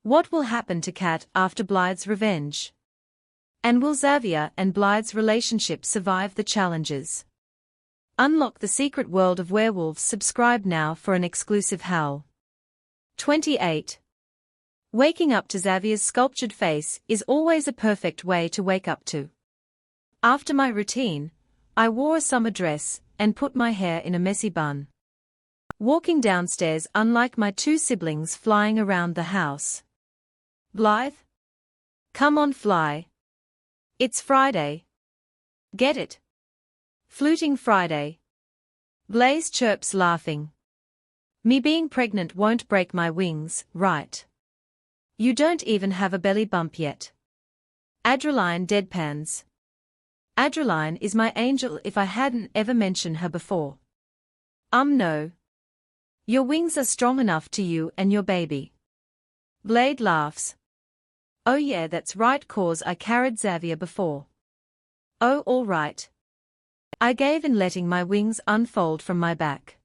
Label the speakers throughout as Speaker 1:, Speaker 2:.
Speaker 1: What will happen to Kat after Blythe's revenge? And will Xavier and Blythe's relationship survive the challenges? Unlock the secret world of werewolves. Subscribe now for an exclusive howl. 28. Waking up to Xavier's sculptured face is always a perfect way to wake up to. After my routine, I wore a summer dress and put my hair in a messy bun. Walking downstairs, unlike my two siblings flying around the house. Blythe? Come on, fly. It's Friday. Get it? Fluting Friday. Blaze chirps, laughing. Me being pregnant won't break my wings, right? You don't even have a belly bump yet. Adrenaline deadpans. Adrenaline is my angel. If I hadn't ever mentioned her before. No. Your wings are strong enough to you and your baby. Blade laughs. Oh yeah, that's right, cause I carried Xavier before. Oh, all right. I gave in, letting my wings unfold from my back.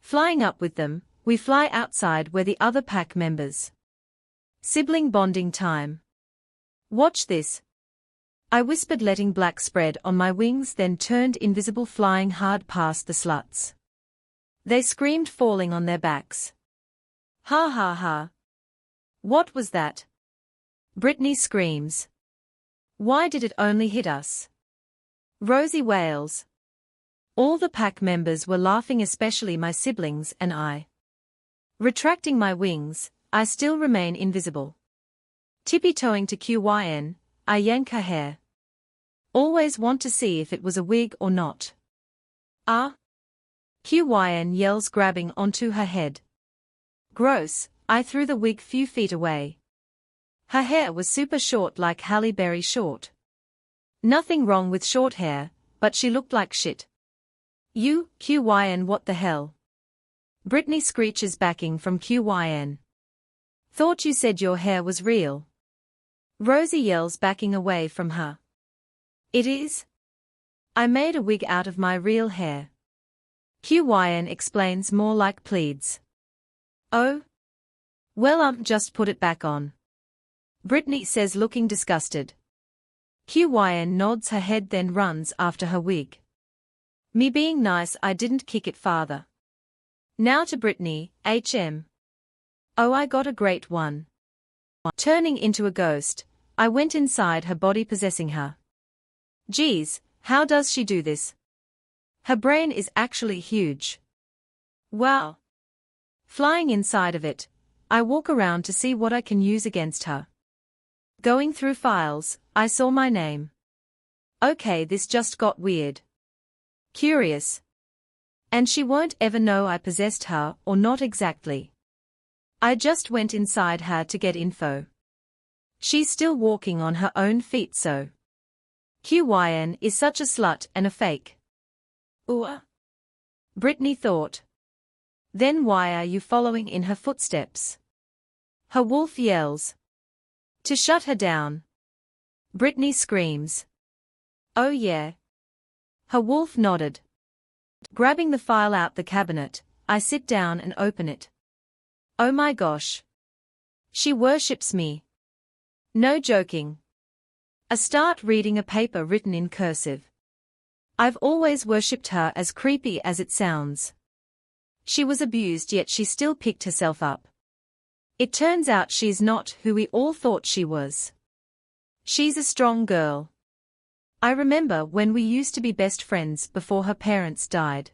Speaker 1: Flying up with them, we fly outside where the other pack members. Sibling bonding time. Watch this. I whispered, letting black spread on my wings, then turned invisible, flying hard past the sluts. They screamed, falling on their backs. Ha ha ha. What was that? Brittany screams. Why did it only hit us? Rosie wails. All the pack members were laughing, especially my siblings and I. Retracting my wings, I still remain invisible. Tippy-toeing to Qyn, I yank her hair. Always want to see if it was a wig or not. Ah! Qyn yells, grabbing onto her head. Gross, I threw the wig few feet away. Her hair was super short, like Halle Berry short. Nothing wrong with short hair, but she looked like shit. You, Qyn, what the hell? Brittany screeches, backing from Qyn. Thought you said your hair was real. Rosie yells, backing away from her. It is? I made a wig out of my real hair. Qyn explains, more like pleads. Oh? Well, just put it back on. Brittany says, looking disgusted. Qyn nods her head, then runs after her wig. Me being nice, I didn't kick it farther. Now to Brittany, HM. Oh, I got a great one. Turning into a ghost, I went inside her body, possessing her. Geez, how does she do this? Her brain is actually huge. Wow. Flying inside of it, I walk around to see what I can use against her. Going through files, I saw my name. Okay, this just got weird. Curious. And she won't ever know I possessed her, or not exactly. I just went inside her to get info. She's still walking on her own feet, so. Qyn is such a slut and a fake. Ooh. Brittany thought. Then why are you following in her footsteps? Her wolf yells. To shut her down. Brittany screams. Oh yeah. Her wolf nodded. Grabbing the file out the cabinet, I sit down and open it. Oh my gosh. She worships me. No joking. I start reading a paper written in cursive. I've always worshipped her, as creepy as it sounds. She was abused, yet she still picked herself up. It turns out she's not who we all thought she was. She's a strong girl. I remember when we used to be best friends before her parents died.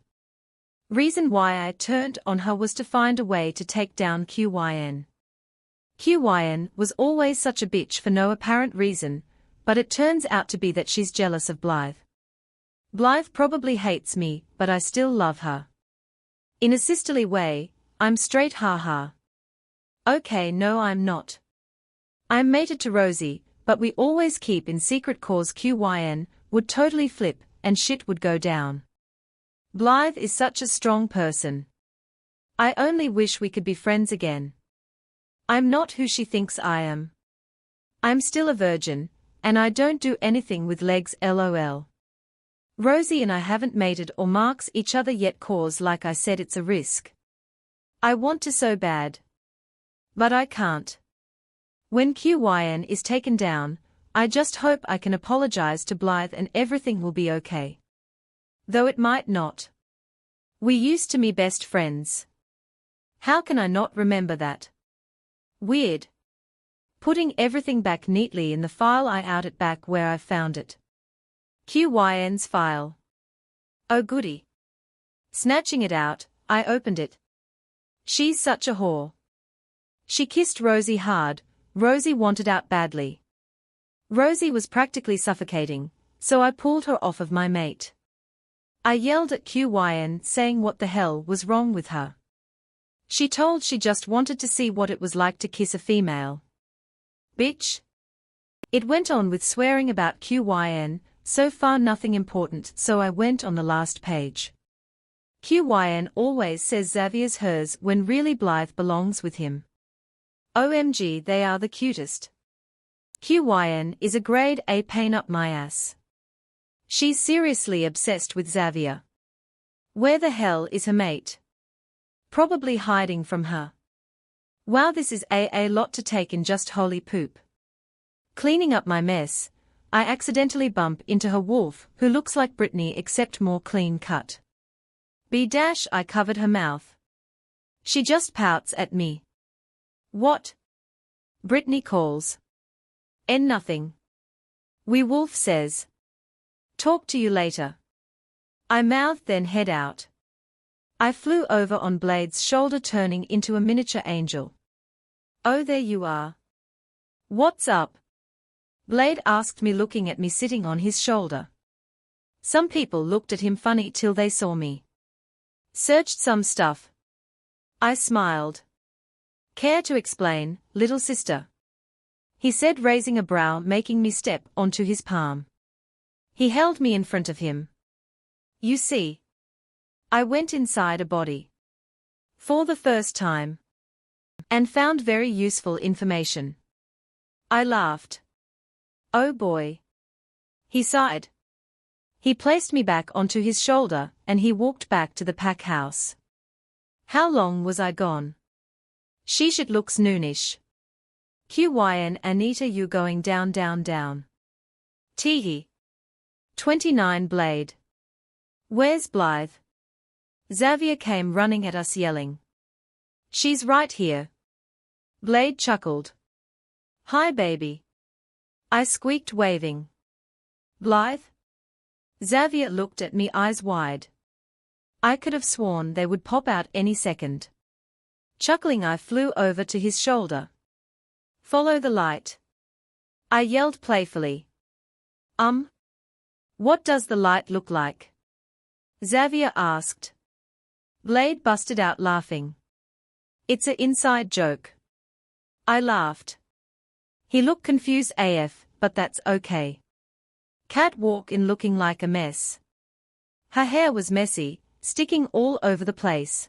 Speaker 1: Reason why I turned on her was to find a way to take down Qyn. Qyn was always such a bitch for no apparent reason, but it turns out to be that she's jealous of Blythe. Blythe probably hates me, but I still love her. In a sisterly way, I'm straight, haha. Okay, no, I'm not. I'm mated to Rosie, but we always keep in secret cause Qyn would totally flip and shit would go down. Blythe is such a strong person. I only wish we could be friends again. I'm not who she thinks I am. I'm still a virgin, and I don't do anything with legs, lol. Rosie and I haven't mated or marks each other yet, cause like I said, it's a risk. I want to so bad. But I can't. When QYN is taken down, I just hope I can apologize to Blythe and everything will be okay. Though it might not. We used to be best friends. How can I not remember that? Weird. Putting everything back neatly in the file, I out it back where I found it. QYN's file. Oh goody. Snatching it out, I opened it. She's such a whore. She kissed Rosie hard. Rosie wanted out badly. Rosie was practically suffocating, so I pulled her off of my mate. I yelled at QYN saying what the hell was wrong with her. She told she just wanted to see what it was like to kiss a female. Bitch. It went on with swearing about QYN, so far nothing important, so I went on the last page. QYN always says Xavier's hers when really Blythe belongs with him. OMG, they are the cutest. QYN is a grade A pain up my ass. She's seriously obsessed with Xavier. Where the hell is her mate? Probably hiding from her. Wow, this is a lot to take in, just holy poop. Cleaning up my mess, I accidentally bump into her wolf, who looks like Brittany except more clean cut. I covered her mouth. She just pouts at me. What? Brittany calls. Nothing. Werewolf says. Talk to you later. I mouthed, then head out. I flew over on Blade's shoulder, turning into a miniature angel. Oh, there you are. What's up? Blade asked me, looking at me sitting on his shoulder. Some people looked at him funny till they saw me. Searched some stuff. I smiled. Care to explain, little sister? He said, raising a brow, making me step onto his palm. He held me in front of him. You see, I went inside a body. For the first time. And found very useful information. I laughed. Oh boy. He sighed. He placed me back onto his shoulder, and he walked back to the pack house. How long was I gone? Sheesh, it looks noonish. QYN, Anita, you going down. Teehee. 29 Blade. Where's Blythe? Xavier came running at us yelling. She's right here. Blade chuckled. Hi baby. I squeaked, waving. Blythe? Xavier looked at me, eyes wide. I could have sworn they would pop out any second. Chuckling, I flew over to his shoulder. Follow the light. I yelled playfully. What does the light look like? Xavier asked. Blade busted out laughing. It's a inside joke. I laughed. He looked confused AF, but that's okay. Cat walked in looking like a mess. Her hair was messy, sticking all over the place.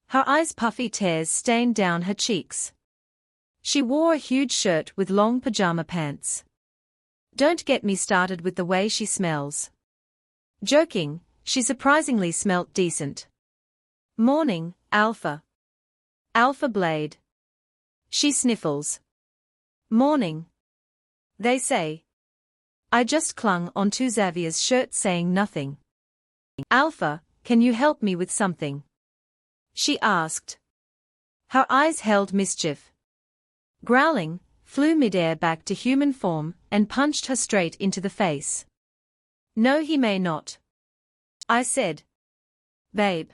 Speaker 1: Her eyes puffy, tears stained down her cheeks. She wore a huge shirt with long pajama pants. Don't get me started with the way she smells. Joking, she surprisingly smelt decent. Morning, Alpha. Alpha Blade. She sniffles. Morning. They say. I just clung onto Xavier's shirt, saying nothing. Alpha, can you help me with something? She asked. Her eyes held mischief. Growling, flew midair back to human form and punched her straight into the face. No, he may not. I said. Babe.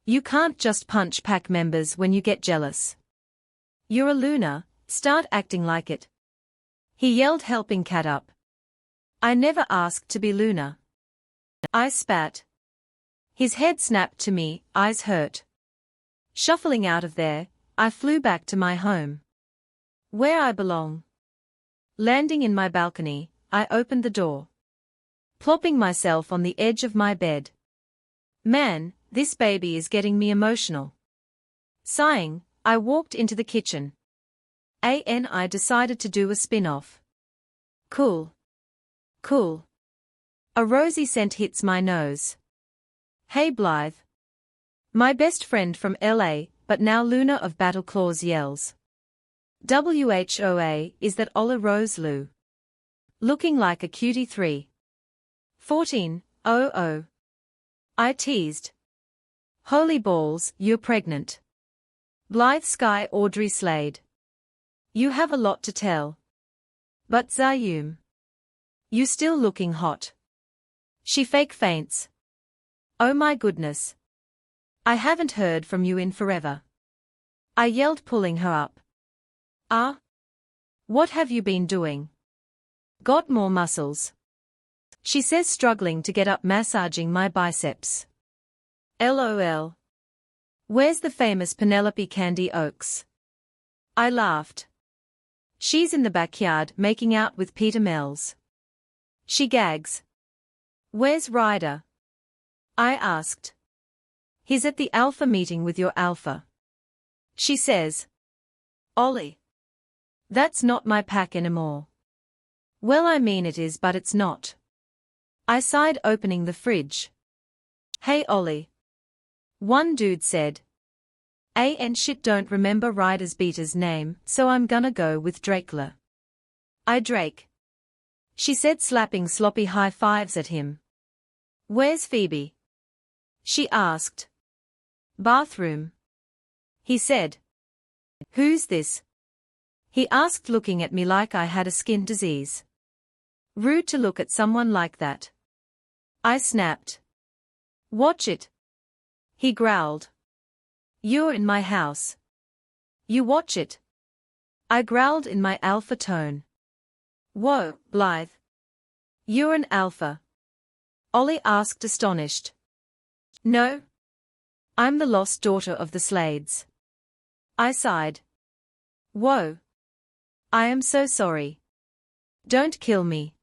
Speaker 1: You can't just punch pack members when you get jealous. You're a Luna, start acting like it. He yelled, helping Cat up. I never asked to be Luna. I spat. His head snapped to me, eyes hurt. Shuffling out of there, I flew back to my home. Where I belong. Landing in my balcony, I opened the door. Plopping myself on the edge of my bed. Man, this baby is getting me emotional. Sighing, I walked into the kitchen. I decided to do a spin-off. Cool. Cool. A rosy scent hits my nose. Hey Blythe. My best friend from LA, but now Luna of Battle Claws, yells. WHOA is that Ola Rose Lou. Looking like a cutie 3. 14, oh. I teased. Holy balls, you're pregnant. Blythe Sky Audrey Slade. You have a lot to tell. But Zayum. You still looking hot. She fake faints. Oh my goodness. I haven't heard from you in forever. I yelled, pulling her up. Ah? What have you been doing? Got more muscles? She says, struggling to get up, massaging my biceps. LOL. Where's the famous Penelope Candy Oaks? I laughed. She's in the backyard making out with Peter Mells. She gags. Where's Ryder? I asked. He's at the alpha meeting with your alpha. She says. Ollie. That's not my pack anymore. Well, I mean it is, but it's not. I sighed, opening the fridge. Hey Ollie. One dude said. And shit, don't remember Ryder's beater's name, so I'm gonna go with Drakela. I Drake. She said, slapping sloppy high fives at him. Where's Phoebe? She asked. Bathroom. He said. Who's this? He asked, looking at me like I had a skin disease. Rude to look at someone like that. I snapped. Watch it. He growled. You're in my house. You watch it. I growled in my alpha tone. Whoa, Blythe. You're an alpha? Ollie asked, astonished. No. I'm the lost daughter of the Slades. I sighed. Whoa. I am so sorry. Don't kill me.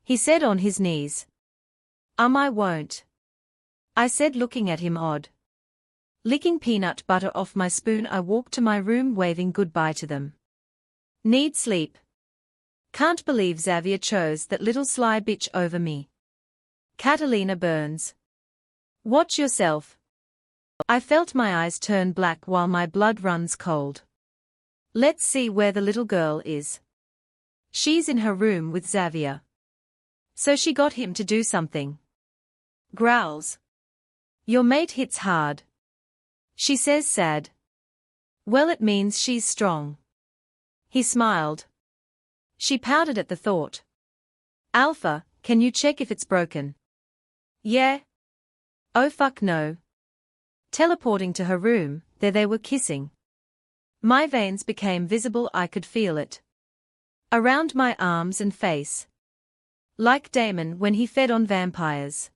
Speaker 1: He said, on his knees. I won't. I said, looking at him odd. Licking peanut butter off my spoon, I walked to my room, waving goodbye to them. Need sleep. Can't believe Xavier chose that little sly bitch over me. Katalina burns. Watch yourself. I felt my eyes turn black while my blood runs cold. Let's see where the little girl is. She's in her room with Xavier. So she got him to do something. Growls. Your mate hits hard. She says, sad. Well, it means she's strong. He smiled. She pouted at the thought. Alpha, can you check if it's broken? Yeah. Oh fuck no. Teleporting to her room, there they were kissing. My veins became visible, I could feel it. Around my arms and face. Like Damon when he fed on vampires.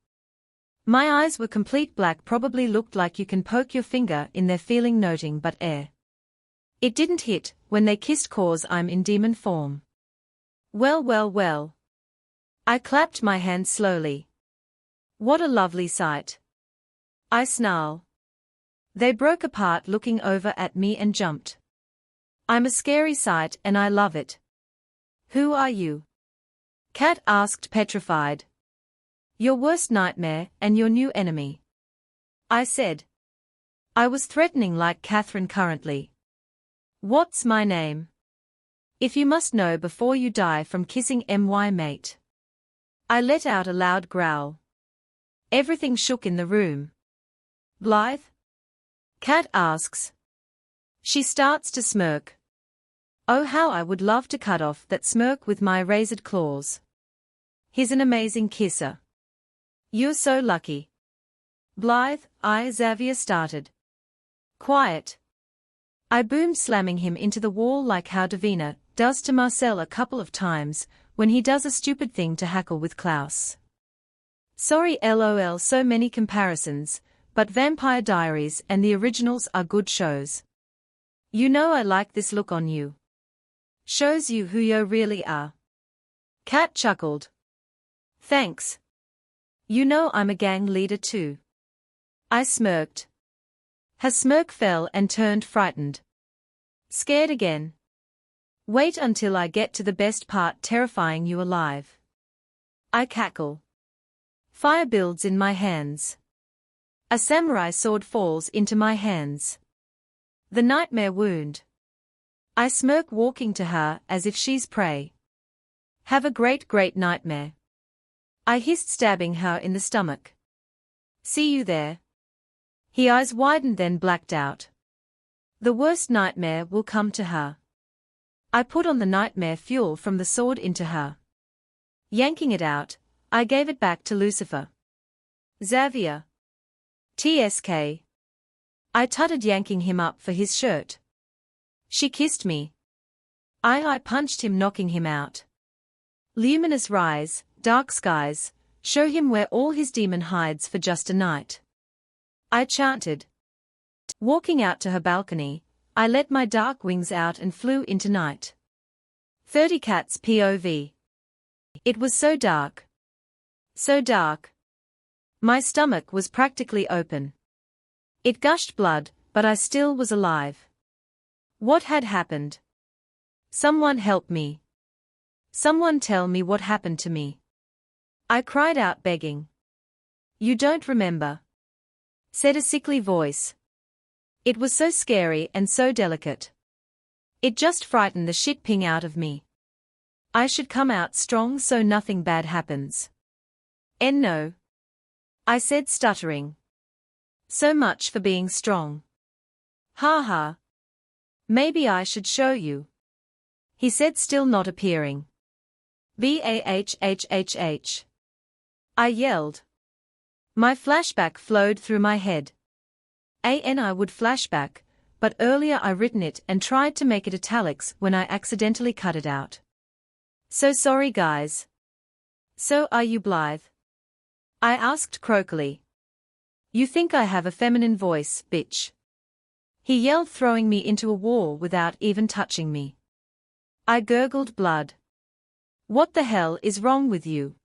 Speaker 1: My eyes were complete black, probably looked like you can poke your finger in their feeling, noting but air. It didn't hit when they kissed, cause I'm in demon form. Well. I clapped my hands slowly. What a lovely sight. I snarl. They broke apart, looking over at me, and jumped. I'm a scary sight and I love it. Who are you? Kat asked, petrified. Your worst nightmare and your new enemy. I said. I was threatening like Catherine currently. What's my name? If you must know before you die from kissing my mate. I let out a loud growl. Everything shook in the room. Blythe? Kat asks. She starts to smirk. Oh, how I would love to cut off that smirk with my razored claws. He's an amazing kisser. You're so lucky. Blythe, Xavier started. Quiet. I boomed, slamming him into the wall like how Davina does to Marcel a couple of times when he does a stupid thing to hackle with Klaus. Sorry, lol, so many comparisons, but Vampire Diaries and the originals are good shows. You know I like this look on you. Shows you who you really are. Kat chuckled. Thanks. You know I'm a gang leader too. I smirked. Her smirk fell and turned frightened. Scared again. Wait until I get to the best part, terrifying you alive. I cackle. Fire builds in my hands. A samurai sword falls into my hands. The nightmare wound. I smirk, walking to her as if she's prey. Have a great nightmare. I hissed, stabbing her in the stomach. See you there. His eyes widened, then blacked out. The worst nightmare will come to her. I put on the nightmare fuel from the sword into her. Yanking it out, I gave it back to Lucifer. Xavier. TSK. I tutted, yanking him up for his shirt. She kissed me. I punched him, knocking him out. Luminous rise, dark skies, show him where all his demon hides for just a night. I chanted. Walking out to her balcony, I let my dark wings out and flew into night. 30 Cats POV. It was so dark. So dark. My stomach was practically open. It gushed blood, but I still was alive. What had happened? Someone help me. Someone tell me what happened to me. I cried out, begging. You don't remember? Said a sickly voice. It was so scary and so delicate. It just frightened the shit-ping out of me. I should come out strong so nothing bad happens. No. I said, stuttering. So much for being strong. Ha ha. Maybe I should show you. He said, still not appearing. Bahhhh. I yelled. My flashback flowed through my head. I would flashback, but earlier I written it and tried to make it italics when I accidentally cut it out. So sorry, guys. So are you, Blythe? I asked croakily. You think I have a feminine voice, bitch? He yelled, throwing me into a wall without even touching me. I gurgled blood. What the hell is wrong with you?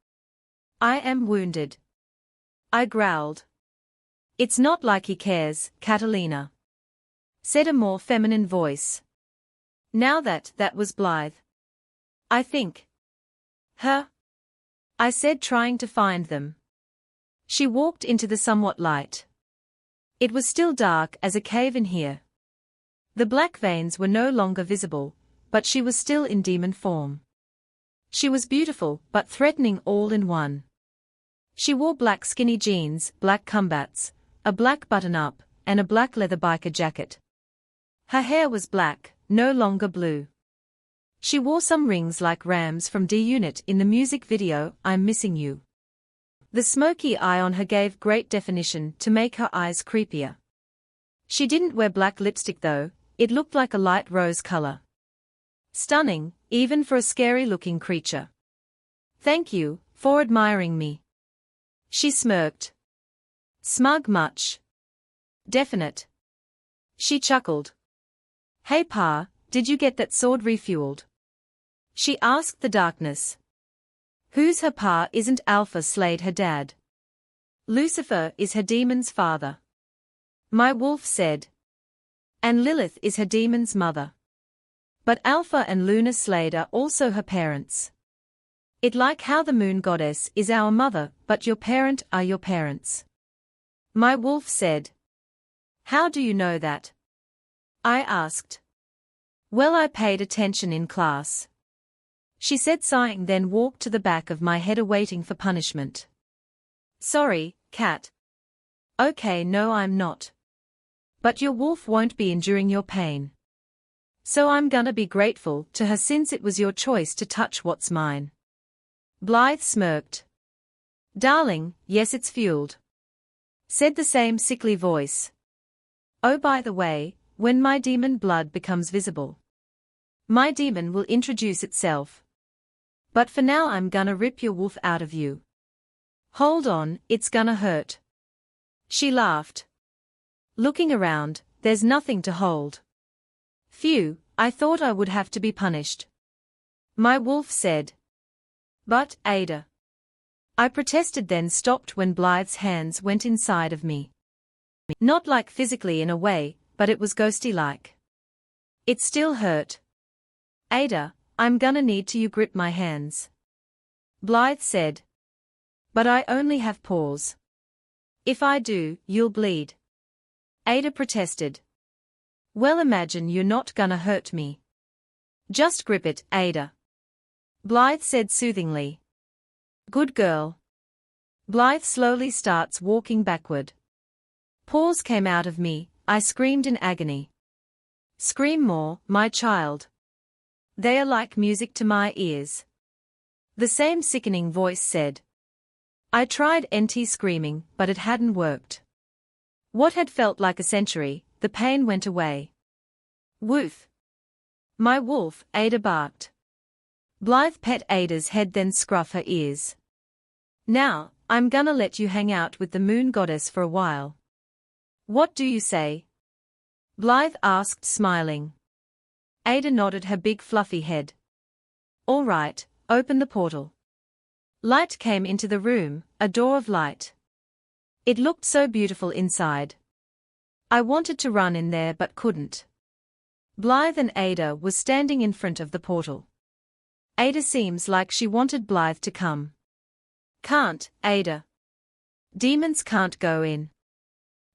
Speaker 1: I am wounded. I growled. It's not like he cares, Katalina. Said a more feminine voice. Now that was Blythe. I think. Her? I said, trying to find them. She walked into the somewhat light. It was still dark as a cave in here. The black veins were no longer visible, but she was still in demon form. She was beautiful but threatening all in one. She wore black skinny jeans, black combats, a black button-up, and a black leather biker jacket. Her hair was black, no longer blue. She wore some rings like Rams from D-Unit in the music video, I'm Missing You. The smoky eye on her gave great definition to make her eyes creepier. She didn't wear black lipstick though, it looked like a light rose color. Stunning, even for a scary-looking creature. Thank you for admiring me. She smirked. Smug much? Definite. She chuckled. Hey Pa, did you get that sword refueled? She asked the darkness. Who's her pa? Isn't Alpha Slade her dad? Lucifer is her demon's father. My wolf said. And Lilith is her demon's mother. But Alpha and Luna Slade are also her parents. It like how the moon goddess is our mother, but your parent are your parents. My wolf said. How do you know that? I asked. Well, I paid attention in class. She said, sighing, then walked to the back of my head, awaiting for punishment. Sorry, cat. Okay, no, I'm not. But your wolf won't be enduring your pain. So I'm gonna be grateful to her since it was your choice to touch what's mine. Blythe smirked. Darling, yes, it's fueled. Said the same sickly voice. Oh, by the way, when my demon blood becomes visible, my demon will introduce itself. But for now I'm gonna rip your wolf out of you. Hold on, it's gonna hurt. She laughed. Looking around, there's nothing to hold. Phew, I thought I would have to be punished. My wolf said. But, Ada. I protested, then stopped when Blythe's hands went inside of me. Not like physically in a way, but it was ghosty-like. It still hurt. Ada, I'm gonna need to you grip my hands. Blythe said. But I only have paws. If I do, you'll bleed. Ada protested. Well, imagine you're not gonna hurt me. Just grip it, Ada. Blythe said soothingly. Good girl. Blythe slowly starts walking backward. Paws came out of me, I screamed in agony. Scream more, my child. They are like music to my ears. The same sickening voice said. I tried screaming, but it hadn't worked. What had felt like a century, the pain went away. Woof. My wolf, Ada barked. Blythe pet Ada's head then scruff her ears. Now, I'm gonna let you hang out with the moon goddess for a while. What do you say? Blythe asked, smiling. Ada nodded her big fluffy head. All right, open the portal. Light came into the room, a door of light. It looked so beautiful inside. I wanted to run in there but couldn't. Blythe and Ada was standing in front of the portal. Ada seems like she wanted Blythe to come. Can't, Ada. Demons can't go in.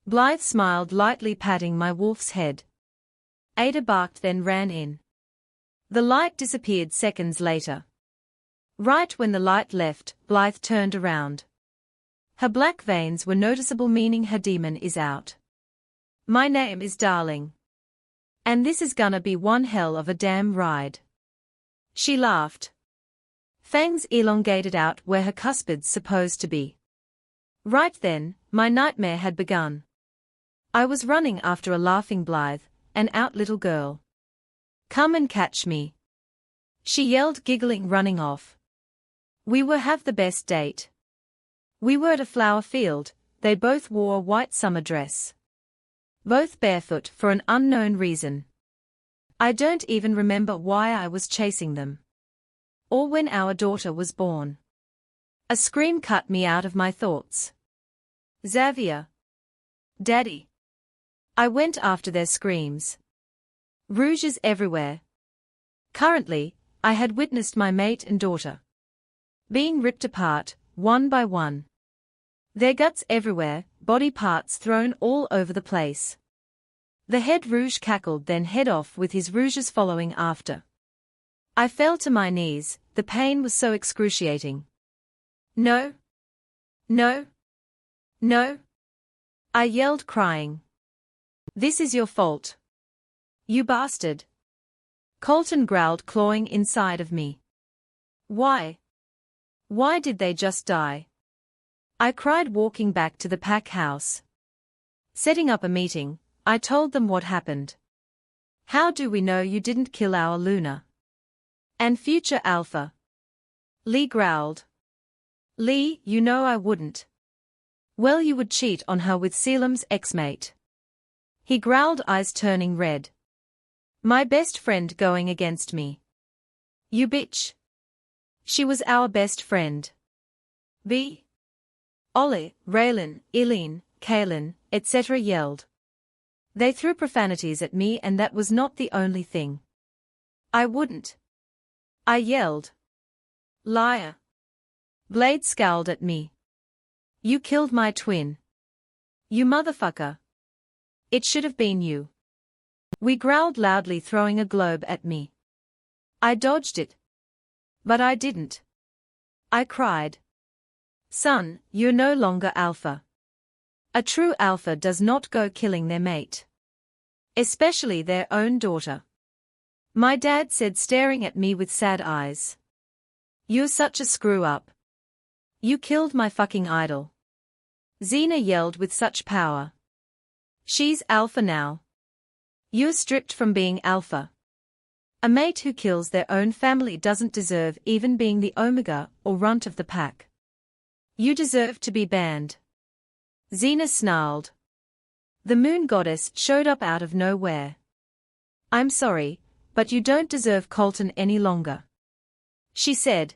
Speaker 1: Blythe smiled lightly, patting my wolf's head. Ada barked, then ran in. The light disappeared seconds later. Right when the light left, Blythe turned around. Her black veins were noticeable, meaning her demon is out. My name is Darling. And this is gonna be one hell of a damn ride. She laughed. Fangs elongated out where her cuspid's supposed to be. Right then, my nightmare had begun. I was running after a laughing Blythe, an out little girl. Come and catch me. She yelled, giggling, running off. We were have the best date. We were at a flower field, they both wore a white summer dress. Both barefoot for an unknown reason. I don't even remember why I was chasing them. Or when our daughter was born. A scream cut me out of my thoughts. Xavier. Daddy. I went after their screams. Rouges everywhere. Currently, I had witnessed my mate and daughter being ripped apart, one by one. Their guts everywhere, body parts thrown all over the place. The head rouge cackled, then head off with his rouges following after. I fell to my knees, the pain was so excruciating. No. No. No. I yelled, crying. This is your fault. You bastard. Colton growled, clawing inside of me. Why? Why did they just die? I cried, walking back to the pack house. Setting up a meeting, I told them what happened. How do we know you didn't kill our Luna? And future Alpha? Lee growled. Lee, you know I wouldn't. Well, you would cheat on her with Selim's ex-mate. He growled, eyes turning red. My best friend going against me. You bitch. She was our best friend. B. Ollie, Raylan, Eileen, Kaylin, etc. yelled. They threw profanities at me, and that was not the only thing. I wouldn't. I yelled. Liar. Blade scowled at me. You killed my twin. You motherfucker. It should have been you. We growled loudly, throwing a globe at me. I dodged it. But I didn't. I cried. Son, you're no longer Alpha. A true Alpha does not go killing their mate. Especially their own daughter. My dad said, staring at me with sad eyes. You're such a screw-up. You killed my fucking idol. Xena yelled with such power. She's Alpha now. You're stripped from being Alpha. A mate who kills their own family doesn't deserve even being the Omega or runt of the pack. You deserve to be banned. Xena snarled. The moon goddess showed up out of nowhere. I'm sorry, but you don't deserve Colton any longer. She said.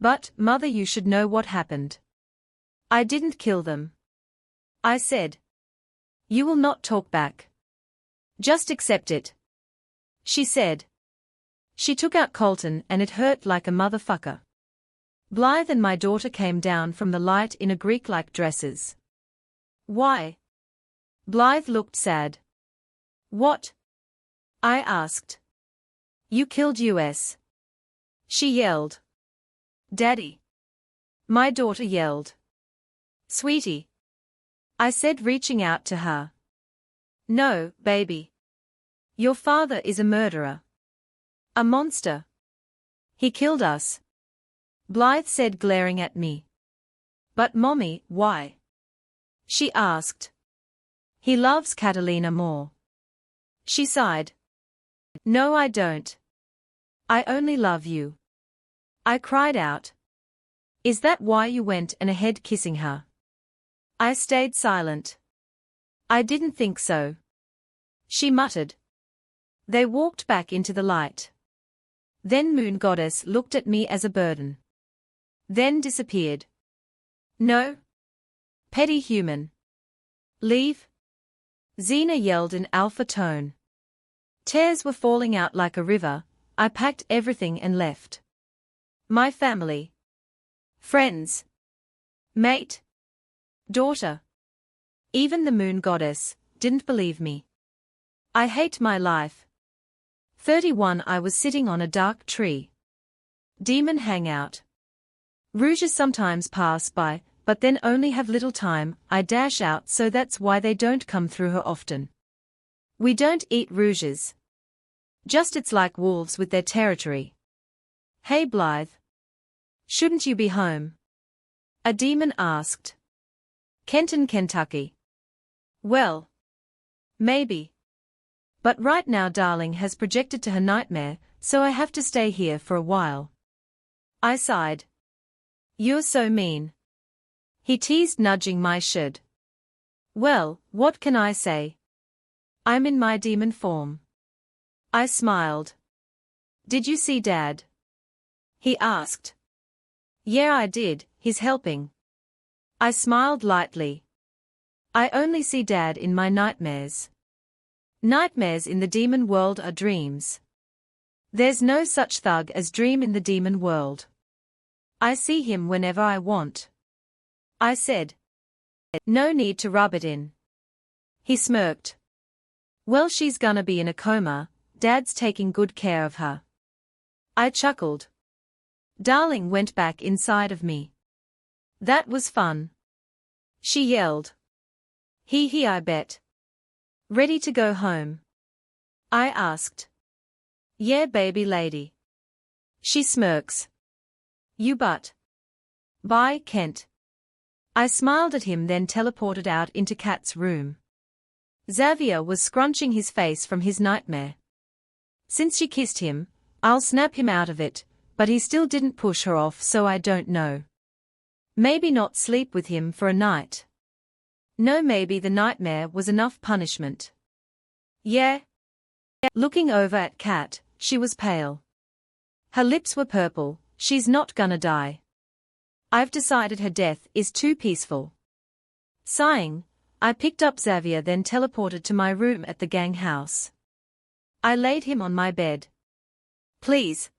Speaker 1: But, Mother, you should know what happened. I didn't kill them. I said. You will not talk back. Just accept it. She said. She took out Colton and it hurt like a motherfucker. Blythe and my daughter came down from the light in a Greek-like dresses. Why? Blythe looked sad. What? I asked. You killed us. She yelled. Daddy. My daughter yelled. Sweetie. I said, reaching out to her. No, baby. Your father is a murderer. A monster. He killed us. Blythe said, glaring at me. But Mommy, why? She asked. He loves Katalina more. She sighed. No, I don't. I only love you. I cried out. Is that why you went ahead kissing her? I stayed silent. I didn't think so. She muttered. They walked back into the light. Then Moon Goddess looked at me as a burden. Then disappeared. No. Petty human. Leave. Xena yelled in alpha tone. Tears were falling out like a river. I packed everything and left. My family. Friends. Mate. Daughter. Even the Moon Goddess didn't believe me. I hate my life. 31 I was sitting on a dark tree. Demon hangout. Rouges sometimes pass by, but then only have little time. I dash out, so that's why they don't come through her often. We don't eat rouges. Just it's like wolves with their territory. Hey Blythe. Shouldn't you be home? A demon asked. Kenton, Kentucky. Well. Maybe. But right now darling has projected to her nightmare, so I have to stay here for a while. I sighed. You're so mean. He teased, nudging my shed. Well, what can I say? I'm in my demon form. I smiled. Did you see Dad? He asked. Yeah, I did, he's helping. I smiled lightly. I only see Dad in my nightmares. Nightmares in the demon world are dreams. There's no such thug as dream in the demon world. I see him whenever I want. I said. No need to rub it in. He smirked. Well, she's gonna be in a coma, Dad's taking good care of her. I chuckled. Darling went back inside of me. That was fun. She yelled. Hee, I bet. Ready to go home? I asked. Yeah, baby lady. She smirks. You but. Bye, Kent. I smiled at him, then teleported out into Kat's room. Xavier was scrunching his face from his nightmare. Since she kissed him, I'll snap him out of it, but he still didn't push her off, so I don't know. Maybe not sleep with him for a night. No, maybe the nightmare was enough punishment. Yeah. Looking over at Kat, she was pale. Her lips were purple. She's not gonna die. I've decided her death is too peaceful. Sighing, I picked up Xavier, then teleported to my room at the gang house. I laid him on my bed. Please.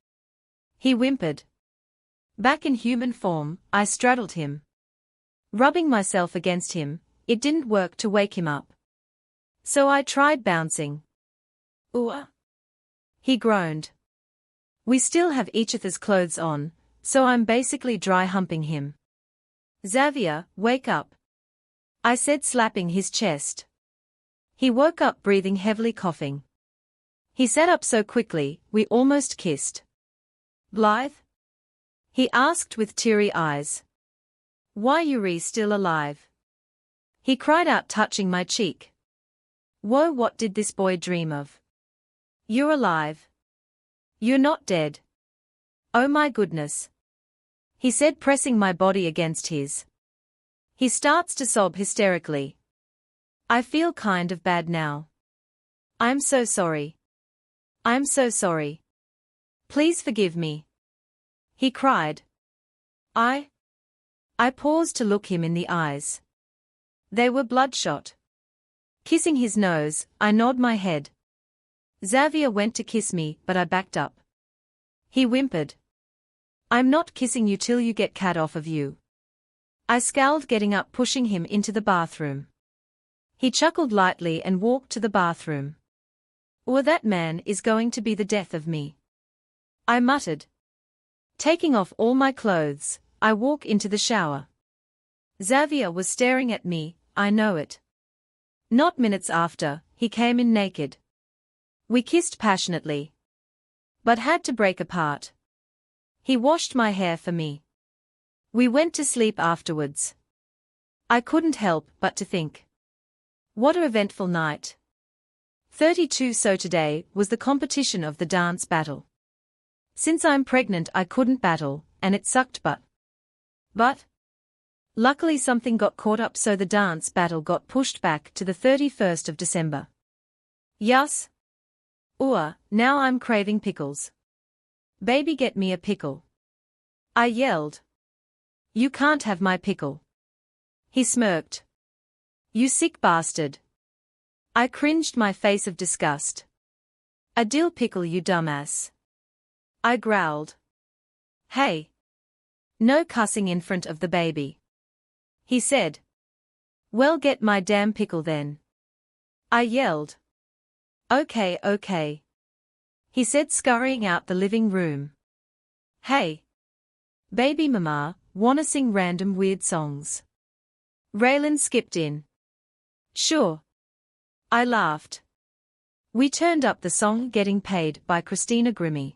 Speaker 1: He whimpered. Back in human form, I straddled him. Rubbing myself against him, it didn't work to wake him up. So I tried bouncing. Ooh. He groaned. We still have each other's clothes on, so I'm basically dry humping him. Xavier, wake up. I said, slapping his chest. He woke up, breathing heavily, coughing. He sat up so quickly, we almost kissed. Blythe? He asked with teary eyes. Why, you're still alive? He cried out, touching my cheek. Whoa, what did this boy dream of? You're alive. You're not dead. Oh my goodness. He said, pressing my body against his. He starts to sob hysterically. I feel kind of bad now. I'm so sorry. I'm so sorry. Please forgive me. He cried. I paused to look him in the eyes. They were bloodshot. Kissing his nose, I nod my head. Xavier went to kiss me, but I backed up. He whimpered. I'm not kissing you till you get Cat off of you. I scowled, getting up, pushing him into the bathroom. He chuckled lightly and walked to the bathroom. Or that man is going to be the death of me. I muttered. Taking off all my clothes, I walk into the shower. Xavier was staring at me, I know it. Not minutes after, he came in naked. We kissed passionately, but had to break apart. He washed my hair for me. We went to sleep afterwards. I couldn't help but to think. What an eventful night. 32. So today was the competition of the dance battle. Since I'm pregnant I couldn't battle, and it sucked but luckily something got caught up so the dance battle got pushed back to the 31st of December. Yas. Now I'm craving pickles. Baby get me a pickle. I yelled. You can't have my pickle. He smirked. You sick bastard. I cringed my face of disgust. A dill pickle you dumbass. I growled. Hey. No cussing in front of the baby. He said. Well get my damn pickle then. I yelled. Okay. He said scurrying out the living room. Hey. Baby mama, wanna sing random weird songs? Raylan skipped in. Sure. I laughed. We turned up the song Getting Paid by Christina Grimmie.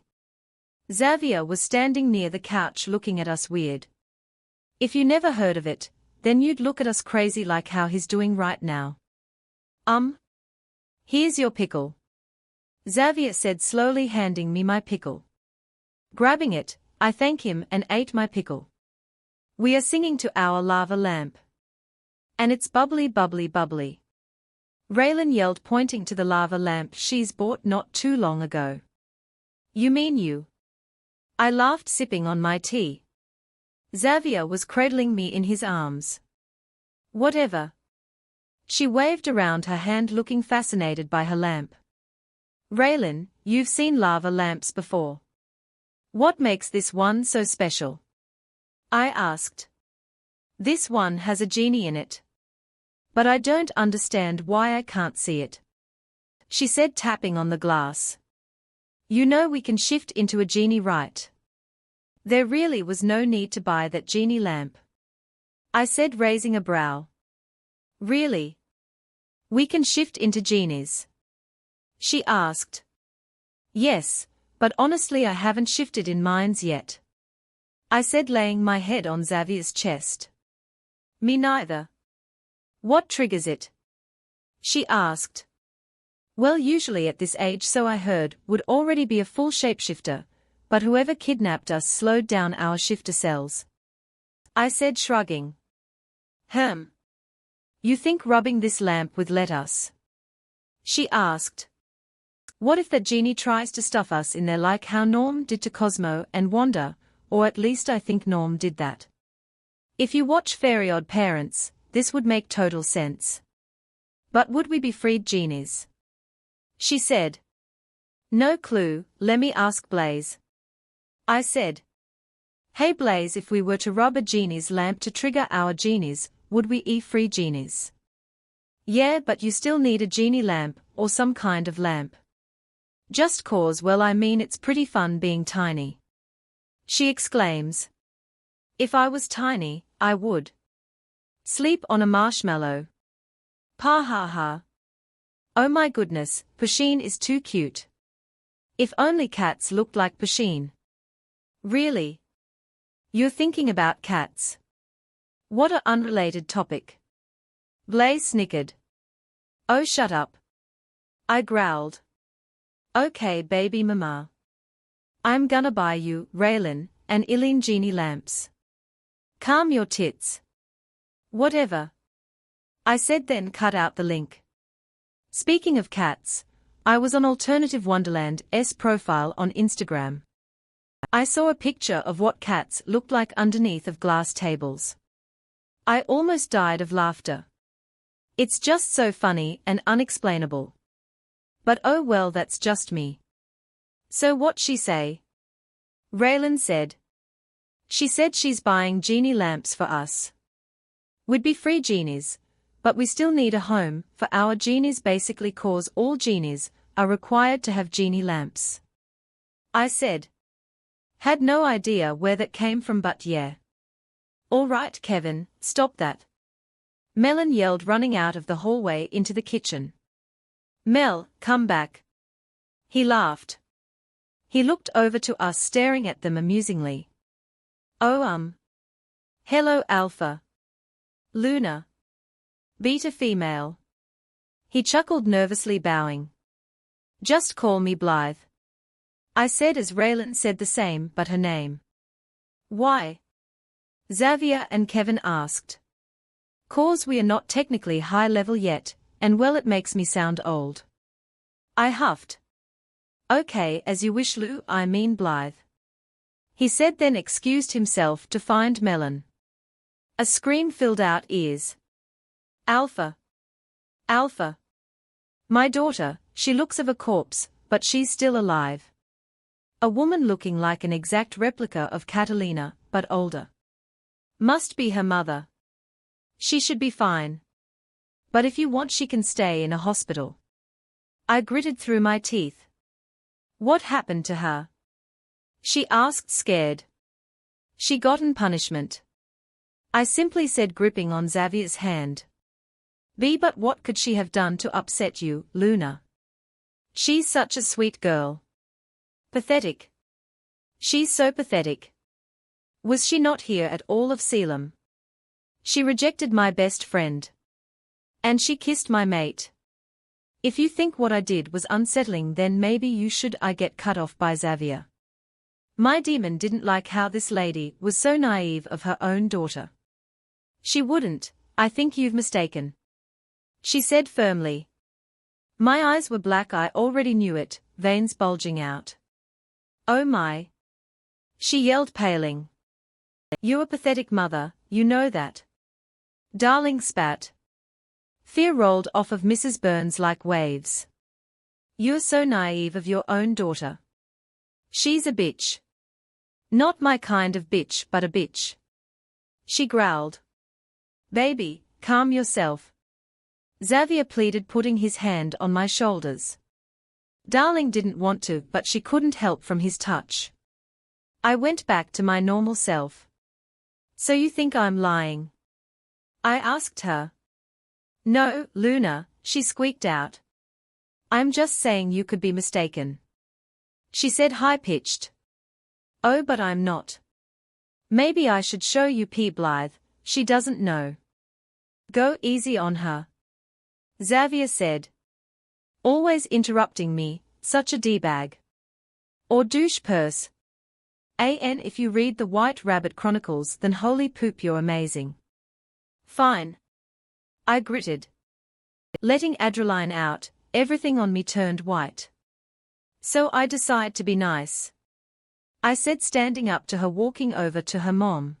Speaker 1: Xavier was standing near the couch looking at us weird. If you never heard of it, then you'd look at us crazy like how he's doing right now. Here's your pickle. Xavier said slowly handing me my pickle. Grabbing it, I thank him and ate my pickle. We are singing to our lava lamp. And it's bubbly. Raylan yelled pointing to the lava lamp she's bought not too long ago. You mean you? I laughed sipping on my tea. Xavier was cradling me in his arms. Whatever. She waved around her hand looking fascinated by her lamp. Raylan, you've seen lava lamps before. What makes this one so special? I asked. This one has a genie in it. But I don't understand why I can't see it. She said tapping on the glass. You know we can shift into a genie, right? There really was no need to buy that genie lamp. I said raising a brow. Really? We can shift into genies? She asked. Yes, but honestly I haven't shifted in minds yet. I said laying my head on Xavier's chest. Me neither. What triggers it? She asked. Well, usually at this age, so I heard, would already be a full shapeshifter, but whoever kidnapped us slowed down our shifter cells. I said shrugging. You think rubbing this lamp would let us? She asked. What if that genie tries to stuff us in there like how Norm did to Cosmo and Wanda, or at least I think Norm did that. If you watch Fairy Odd Parents, this would make total sense. But would we be freed genies? She said. No clue, let me ask Blaze. I said. Hey Blaze, if we were to rub a genie's lamp to trigger our genies, would we free genies? Yeah, but you still need a genie lamp, or some kind of lamp. Just cause, well, I mean it's pretty fun being tiny. She exclaims. If I was tiny, I would sleep on a marshmallow. Pa ha ha. Oh my goodness, Pusheen is too cute. If only cats looked like Pusheen. Really? You're thinking about cats? What a unrelated topic. Blaze snickered. Oh, shut up. I growled. Okay, baby mama. I'm gonna buy you, Raylan, and Eileen genie lamps. Calm your tits. Whatever. I said, then cut out the link. Speaking of cats, I was on Alternative Wonderland's profile on Instagram. I saw a picture of what cats looked like underneath of glass tables. I almost died of laughter. It's just so funny and unexplainable. But oh well, that's just me. So what'd she say? Raylan said. She said she's buying genie lamps for us. We'd be free genies, but we still need a home for our genies, basically cause all genies are required to have genie lamps. I said. Had no idea where that came from, but yeah. All right, Kevin, stop that. Melon yelled, running out of the hallway into the kitchen. Mel, come back. He laughed. He looked over to us, staring at them amusingly. Oh, hello, Alpha. Luna. Beta female. He chuckled nervously, bowing. Just call me Blythe. I said as Raylan said the same, but her name. Why? Xavier and Kevin asked. Cause we are not technically high level yet, and well, it makes me sound old. I huffed. Okay, as you wish, Lou, I mean Blythe. He said, then excused himself to find Melon. A scream filled out ears. Alpha. Alpha. My daughter, she looks of a corpse, but she's still alive. A woman looking like an exact replica of Katalina, but older. Must be her mother. She should be fine. But if you want, she can stay in a hospital. I gritted through my teeth. What happened to her? She asked, scared. She gotten punishment. I simply said, gripping on Xavier's hand. But what could she have done to upset you, Luna? She's such a sweet girl. Pathetic. She's so pathetic. Was she not here at all of Salem? She rejected my best friend. And she kissed my mate. If you think what I did was unsettling, then maybe you should. I get cut off by Xavier. My demon didn't like how this lady was so naive of her own daughter. She wouldn't. I think you've mistaken. She said firmly. My eyes were black, I already knew it, veins bulging out. Oh my. She yelled, paling. You're a pathetic mother, you know that. Darling spat. Fear rolled off of Mrs. Burns like waves. You're so naive of your own daughter. She's a bitch. Not my kind of bitch, but a bitch. She growled. Baby, calm yourself. Xavier pleaded, putting his hand on my shoulders. Darling didn't want to, but she couldn't help from his touch. I went back to my normal self. So you think I'm lying? I asked her. No, Luna, she squeaked out. I'm just saying you could be mistaken. She said, high-pitched. Oh, but I'm not. Maybe I should show you Blythe, she doesn't know. Go easy on her. Xavier said. Always interrupting me, such a d-bag. Or douche purse. If you read the White Rabbit Chronicles, then holy poop, you're amazing. Fine. I gritted. Letting adrenaline out, everything on me turned white. So I decide to be nice. I said, standing up to her, walking over to her mom.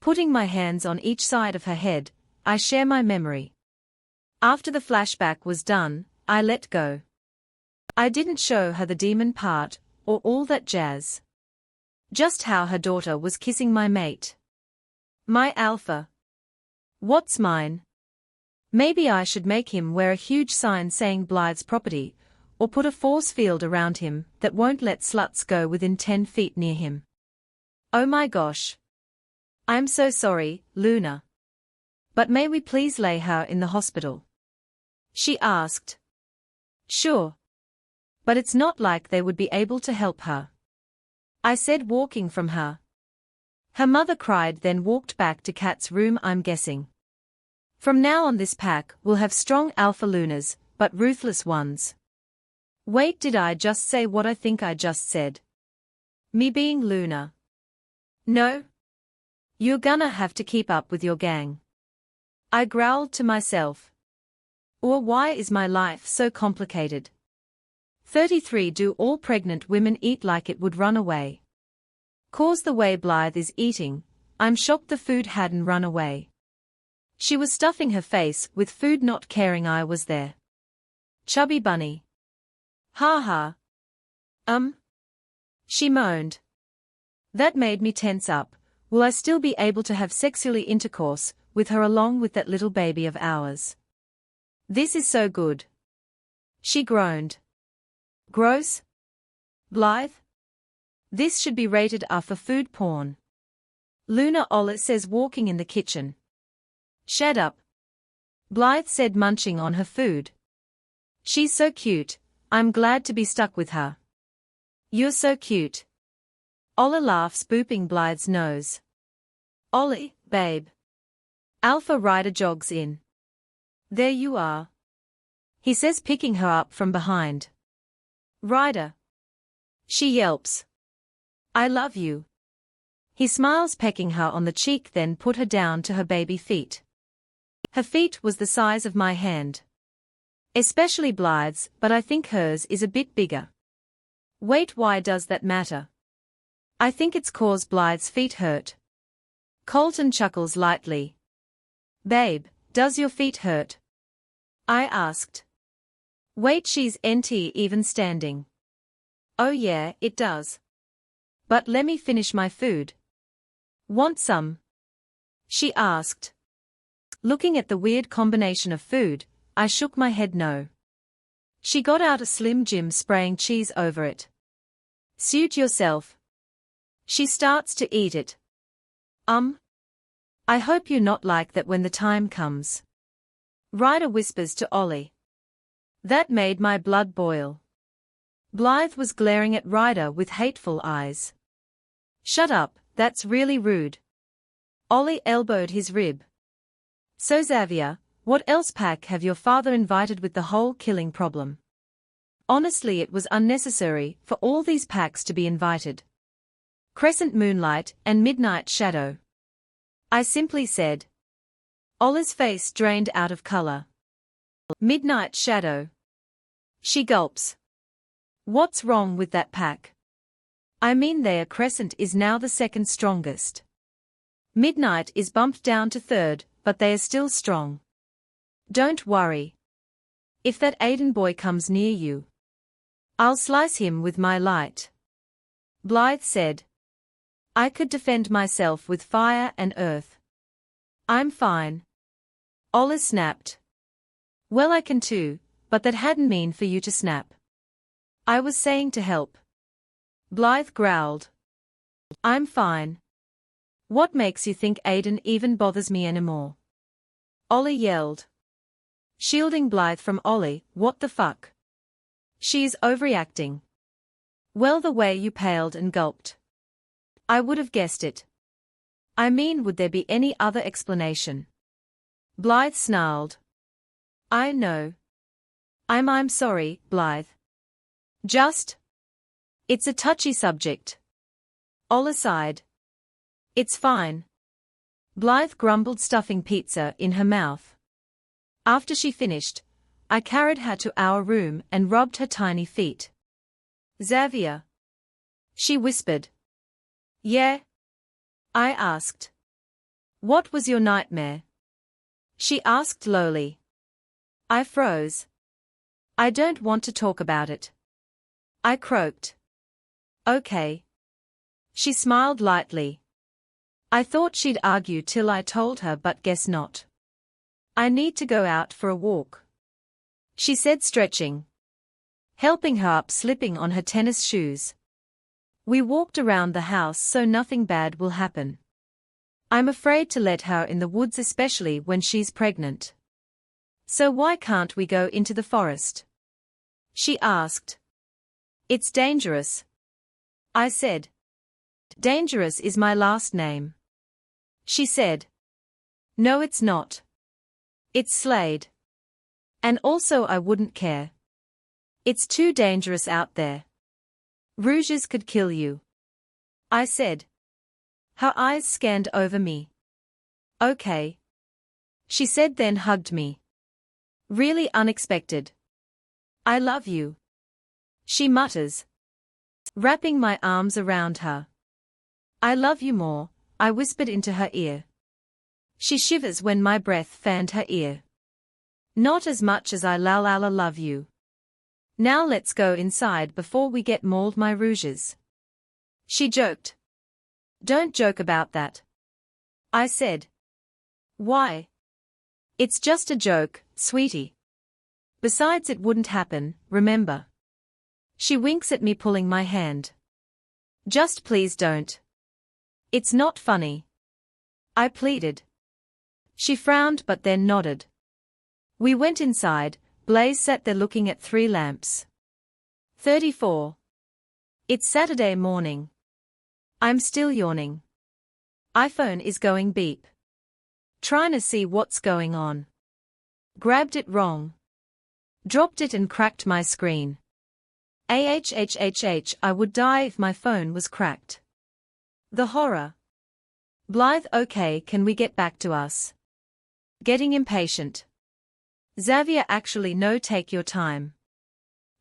Speaker 1: Putting my hands on each side of her head, I share my memory. After the flashback was done, I let go. I didn't show her the demon part, or all that jazz. Just how her daughter was kissing my mate. My alpha. What's mine? Maybe I should make him wear a huge sign saying Blythe's property, or put a force field around him that won't let sluts go within 10 feet near him. Oh my gosh. I'm so sorry, Luna. But may we please lay her in the hospital? She asked. Sure. But it's not like they would be able to help her. I said, walking from her. Her mother cried, then walked back to Kat's room, I'm guessing. From now on this pack will have strong alpha Lunas, but ruthless ones. Wait, did I just say what I think I just said? Me being Luna? No. You're gonna have to keep up with your gang. I growled to myself. Or why is my life so complicated? 33 Do all pregnant women eat like it would run away? Cause the way Blythe is eating, I'm shocked the food hadn't run away. She was stuffing her face with food, not caring I was there. Chubby bunny. Ha ha. She moaned. That made me tense up. Will I still be able to have sexually intercourse with her along with that little baby of ours? This is so good. She groaned. Gross? Blythe? This should be rated R for food porn. Luna Ola says, walking in the kitchen. Shut up. Blythe said, munching on her food. She's so cute, I'm glad to be stuck with her. You're so cute. Ola laughs, booping Blythe's nose. Ollie, babe. Alpha Rider jogs in. There you are. He says, picking her up from behind. Ryder. She yelps. I love you. He smiles, pecking her on the cheek, then put her down to her baby feet. Her feet was the size of my hand. Especially Blythe's, but I think hers is a bit bigger. Wait, why does that matter? I think it's 'cause Blythe's feet hurt. Colton chuckles lightly. Babe, does your feet hurt? I asked. Wait, she's nt even standing. Oh yeah, it does. But let me finish my food. Want some? She asked. Looking at the weird combination of food, I shook my head no. She got out a Slim Jim, spraying cheese over it. Suit yourself. She starts to eat it. I hope you're not like that when the time comes. Ryder whispers to Ollie. That made my blood boil. Blythe was glaring at Ryder with hateful eyes. Shut up, that's really rude. Ollie elbowed his rib. So Xavier, what else pack have your father invited with the whole killing problem? Honestly, it was unnecessary for all these packs to be invited. Crescent Moonlight and Midnight Shadow. I simply said. Ollie's face drained out of color. Midnight Shadow. She gulps. What's wrong with that pack? I mean, their Crescent is now the second strongest. Midnight is bumped down to third, but they are still strong. Don't worry. If that Aiden boy comes near you, I'll slice him with my light. Blythe said. I could defend myself with fire and earth. I'm fine. Ollie snapped. Well, I can too, but that hadn't mean for you to snap. I was saying to help. Blythe growled. I'm fine. What makes you think Aiden even bothers me anymore? Ollie yelled. Shielding Blythe from Ollie, what the fuck? She's overreacting. Well, the way you paled and gulped. I would have guessed it. I mean, would there be any other explanation? Blythe snarled. I know. I'm sorry, Blythe. It's a touchy subject. Ollie sighed. It's fine. Blythe grumbled, stuffing pizza in her mouth. After she finished, I carried her to our room and rubbed her tiny feet. Xavier. She whispered. Yeah? I asked. What was your nightmare? She asked lowly. I froze. I don't want to talk about it. I croaked. Okay. She smiled lightly. I thought she'd argue till I told her, but guess not. I need to go out for a walk, she said, stretching. Helping her up, slipping on her tennis shoes. We walked around the house so nothing bad will happen. I'm afraid to let her in the woods, especially when she's pregnant. So why can't we go into the forest? She asked. It's dangerous. I said. Dangerous is my last name. She said. No, it's not. It's Slade. And also I wouldn't care. It's too dangerous out there. Rouges could kill you. I said. Her eyes scanned over me. Okay. She said, then hugged me. Really unexpected. I love you. She mutters. Wrapping my arms around her. I love you more, I whispered into her ear. She shivers when my breath fanned her ear. Not as much as I love you. Now let's go inside before we get mauled, my rouges. She joked. Don't joke about that. I said. Why? It's just a joke, sweetie. Besides, it wouldn't happen, remember? She winks at me, pulling my hand. Just please don't. It's not funny. I pleaded. She frowned but then nodded. We went inside. Blythe sat there looking at 3 lamps. 34. It's Saturday morning. I'm still yawning. iPhone is going beep. Trying to see what's going on. Grabbed it wrong. Dropped it and cracked my screen. I would die if my phone was cracked. The horror. Blythe, okay, can we get back to us? Getting impatient. Xavier, actually no, take your time.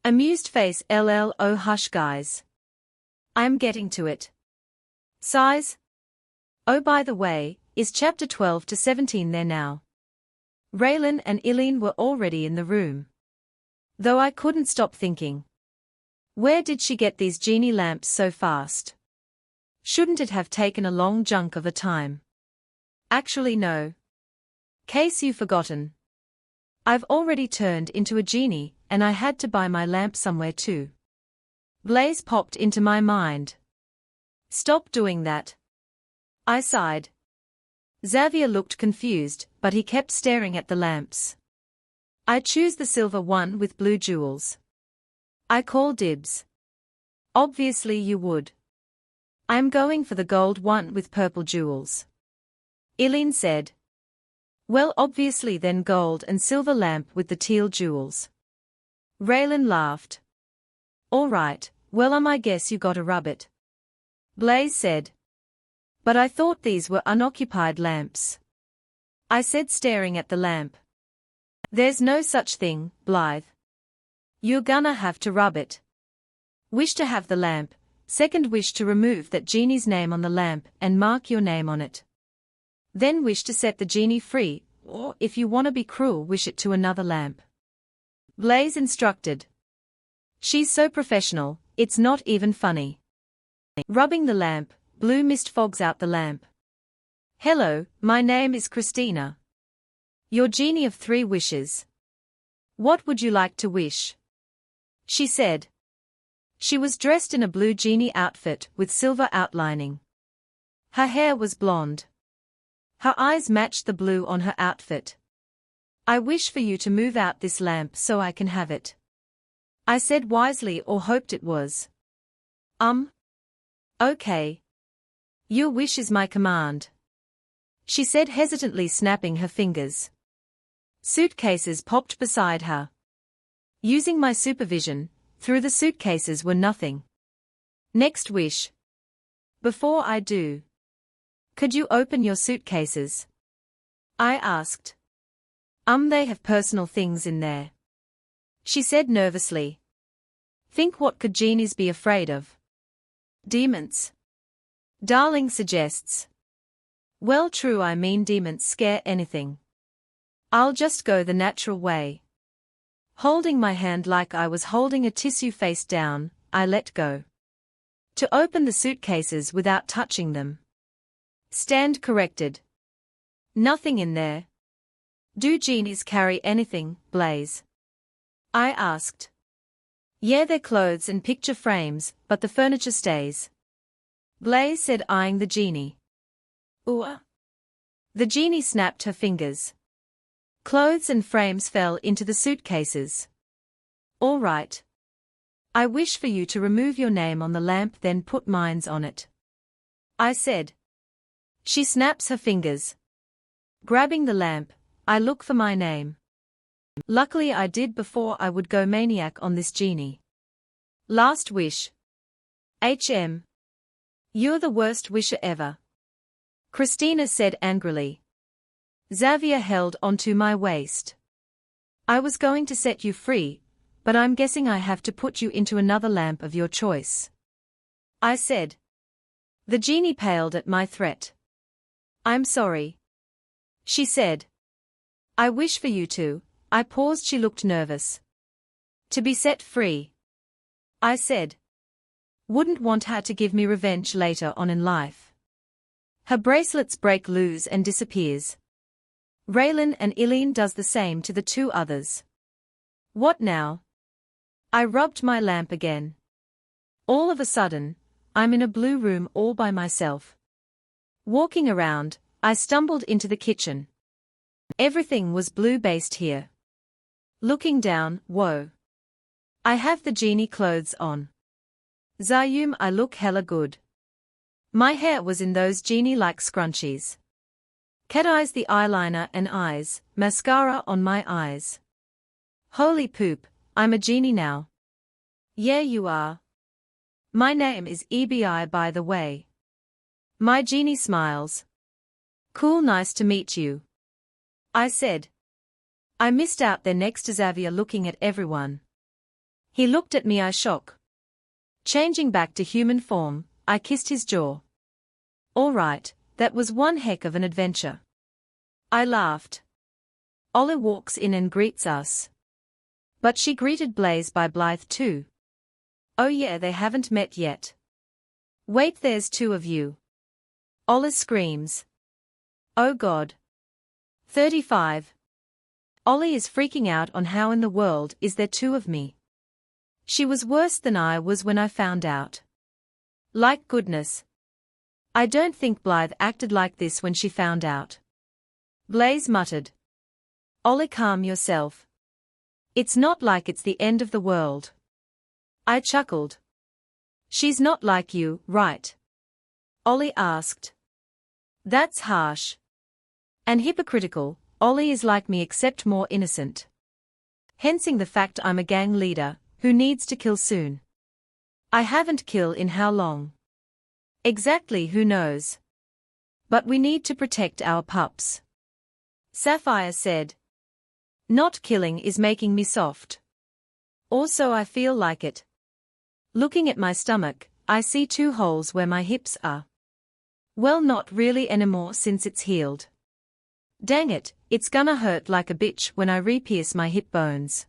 Speaker 1: Amused face, LL, oh hush guys. I'm getting to it. Sighs. Oh, by the way, is chapter 12 to 17 there now? Raylan and Eileen were already in the room. Though I couldn't stop thinking. Where did she get these genie lamps so fast? Shouldn't it have taken a long chunk of a time? Actually no. Case you've forgotten. I've already turned into a genie, and I had to buy my lamp somewhere too. Blythe popped into my mind. Stop doing that. I sighed. Xavier looked confused, but he kept staring at the lamps. I choose the silver one with blue jewels. I call dibs. Obviously you would. I'm going for the gold one with purple jewels. Eileen said. Well, obviously then gold and silver lamp with the teal jewels. Raylan laughed. All right, well I guess you gotta rub it. Blythe said. But I thought these were unoccupied lamps. I said, staring at the lamp. There's no such thing, Blythe. You're gonna have to rub it. Wish to have the lamp. Second, wish to remove that genie's name on the lamp and mark your name on it. Then wish to set the genie free, or if you want to be cruel, wish it to another lamp. Blythe instructed. She's so professional, it's not even funny. Rubbing the lamp, blue mist fogs out the lamp. Hello, my name is Christina. Your genie of 3 wishes. What would you like to wish? She said. She was dressed in a blue genie outfit with silver outlining. Her hair was blonde. Her eyes matched the blue on her outfit. I wish for you to move out this lamp so I can have it. I said wisely, or hoped it was. Okay. Your wish is my command. She said hesitantly, snapping her fingers. Suitcases popped beside her. Using my supervision, through the suitcases were nothing. Next wish. Before I do. Could you open your suitcases? I asked. They have personal things in there. She said nervously. Think, what could genies be afraid of? Demons. Darling suggests. Well, true, I mean demons scare anything. I'll just go the natural way. Holding my hand like I was holding a tissue face down, I let go. To open the suitcases without touching them. Stand corrected. Nothing in there. Do genies carry anything, Blythe? I asked. Yeah, their clothes and picture frames, but the furniture stays. Blythe said, eyeing the genie. Ooh. The genie snapped her fingers. Clothes and frames fell into the suitcases. All right. I wish for you to remove your name on the lamp, then put mine's on it. I said. She snaps her fingers. Grabbing the lamp, I look for my name. Luckily I did before I would go maniac on this genie. Last wish. HM. You're the worst wisher ever. Christina said angrily. Xavier held onto my waist. I was going to set you free, but I'm guessing I have to put you into another lamp of your choice. I said. The genie paled at my threat. I'm sorry. She said. I wish for you to. I paused. She looked nervous. To be set free. I said. Wouldn't want her to give me revenge later on in life. Her bracelets break loose and disappears. Raylan and Eileen does the same to the 2 others. What now? I rubbed my lamp again. All of a sudden, I'm in a blue room all by myself. Walking around, I stumbled into the kitchen. Everything was blue-based here. Looking down, whoa. I have the genie clothes on. Zayum, I look hella good. My hair was in those genie-like scrunchies. Cat eyes, the eyeliner and eyes, mascara on my eyes. Holy poop, I'm a genie now. Yeah, you are. My name is EBI, by the way. My genie smiles. Cool, nice to meet you. I said. I missed out there next to Xavier, looking at everyone. He looked at me, I shock. Changing back to human form, I kissed his jaw. All right, that was one heck of an adventure. I laughed. Ollie walks in and greets us. But she greeted Blaze by Blythe too. Oh yeah, they haven't met yet. Wait, there's two of you. Ollie screams. Oh God. 35. Ollie is freaking out on how in the world is there two of me. She was worse than I was when I found out. Like goodness. I don't think Blythe acted like this when she found out. Blaze muttered. Ollie, calm yourself. It's not like it's the end of the world. I chuckled. She's not like you, right? Ollie asked. That's harsh. And hypocritical. Ollie is like me except more innocent. Hensing the fact I'm a gang leader, who needs to kill soon. I haven't killed in how long? Exactly, who knows? But we need to protect our pups. Sapphire said. Not killing is making me soft. Also, I feel like it. Looking at my stomach, I see two holes where my hips are. Well, not really anymore since it's healed. Dang it, it's gonna hurt like a bitch when I re-pierce my hip bones.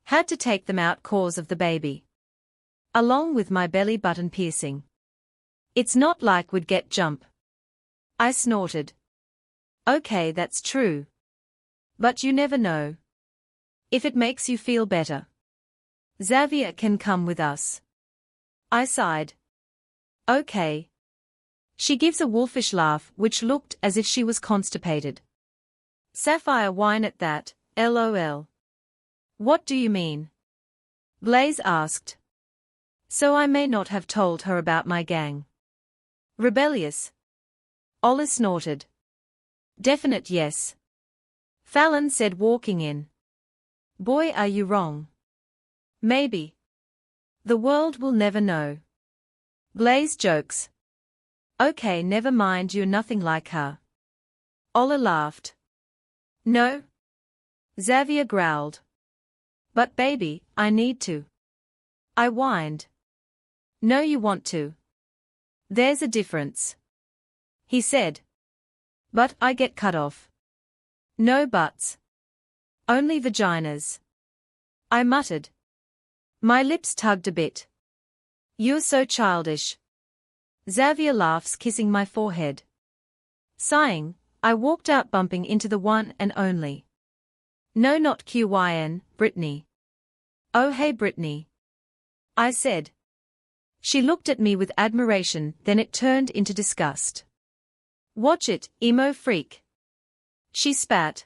Speaker 1: Had to take them out cause of the baby. Along with my belly button piercing. It's not like we'd get jump. I snorted. Okay, that's true. But you never know. If it makes you feel better. Xavier can come with us. I sighed. Okay. She gives a wolfish laugh which looked as if she was constipated. Sapphire whine at that, LOL. What do you mean? Blaze asked. So I may not have told her about my gang. Rebellious. Ollie snorted. Definite yes. Fallon said, walking in. Boy, are you wrong. Maybe. The world will never know. Blaze jokes. Okay, never mind, you're nothing like her. Ollie laughed. No? Xavier growled. But baby, I need to. I whined. No, you want to. There's a difference. He said. But I get cut off. No buts. Only vaginas. I muttered. My lips tugged a bit. You're so childish. Xavier laughs, kissing my forehead. Sighing, I walked out, bumping into the one and only. No, not Qyn, Brittany. Oh hey Brittany. I said. She looked at me with admiration, then it turned into disgust. Watch it, emo freak. She spat.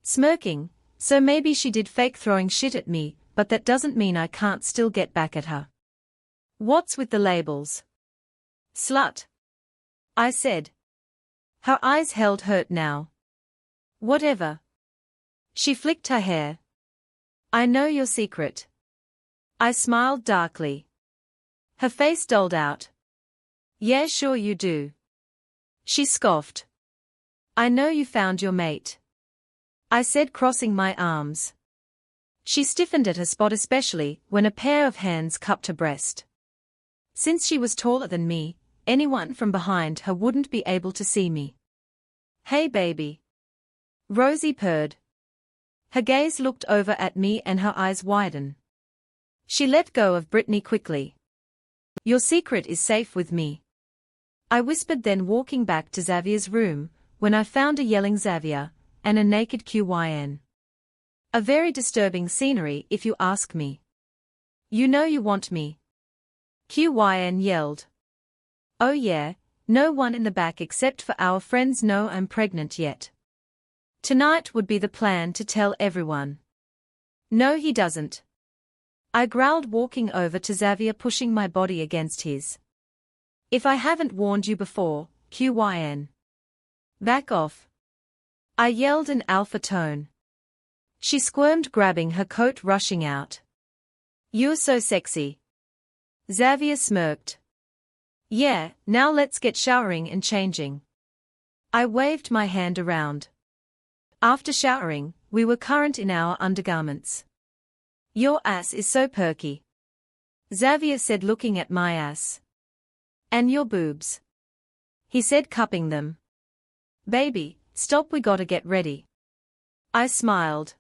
Speaker 1: Smirking, so maybe she did fake throwing shit at me, but that doesn't mean I can't still get back at her. What's with the labels? Slut. I said. Her eyes held hurt now. Whatever. She flicked her hair. I know your secret. I smiled darkly. Her face doled out. Yeah, sure you do. She scoffed. I know you found your mate. I said, crossing my arms. She stiffened at her spot, especially when a pair of hands cupped her breast. Since she was taller than me, anyone from behind her wouldn't be able to see me. Hey baby. Rosie purred. Her gaze looked over at me and her eyes widened. She let go of Brittany quickly. Your secret is safe with me. I whispered, then walking back to Xavier's room, when I found a yelling Xavier, and a naked Qyn. A very disturbing scenery if you ask me. You know you want me. Qyn yelled. Oh yeah, no one in the back except for our friends know I'm pregnant yet. Tonight would be the plan to tell everyone. No he doesn't. I growled, walking over to Xavier, pushing my body against his. If I haven't warned you before, Qyn. Back off. I yelled in alpha tone. She squirmed, grabbing her coat, rushing out. You're so sexy. Xavier smirked. Yeah, now let's get showering and changing. I waved my hand around. After showering, we were current in our undergarments. Your ass is so perky. Xavier said, looking at my ass. And your boobs. He said, cupping them. Baby, stop, we gotta get ready. I smiled.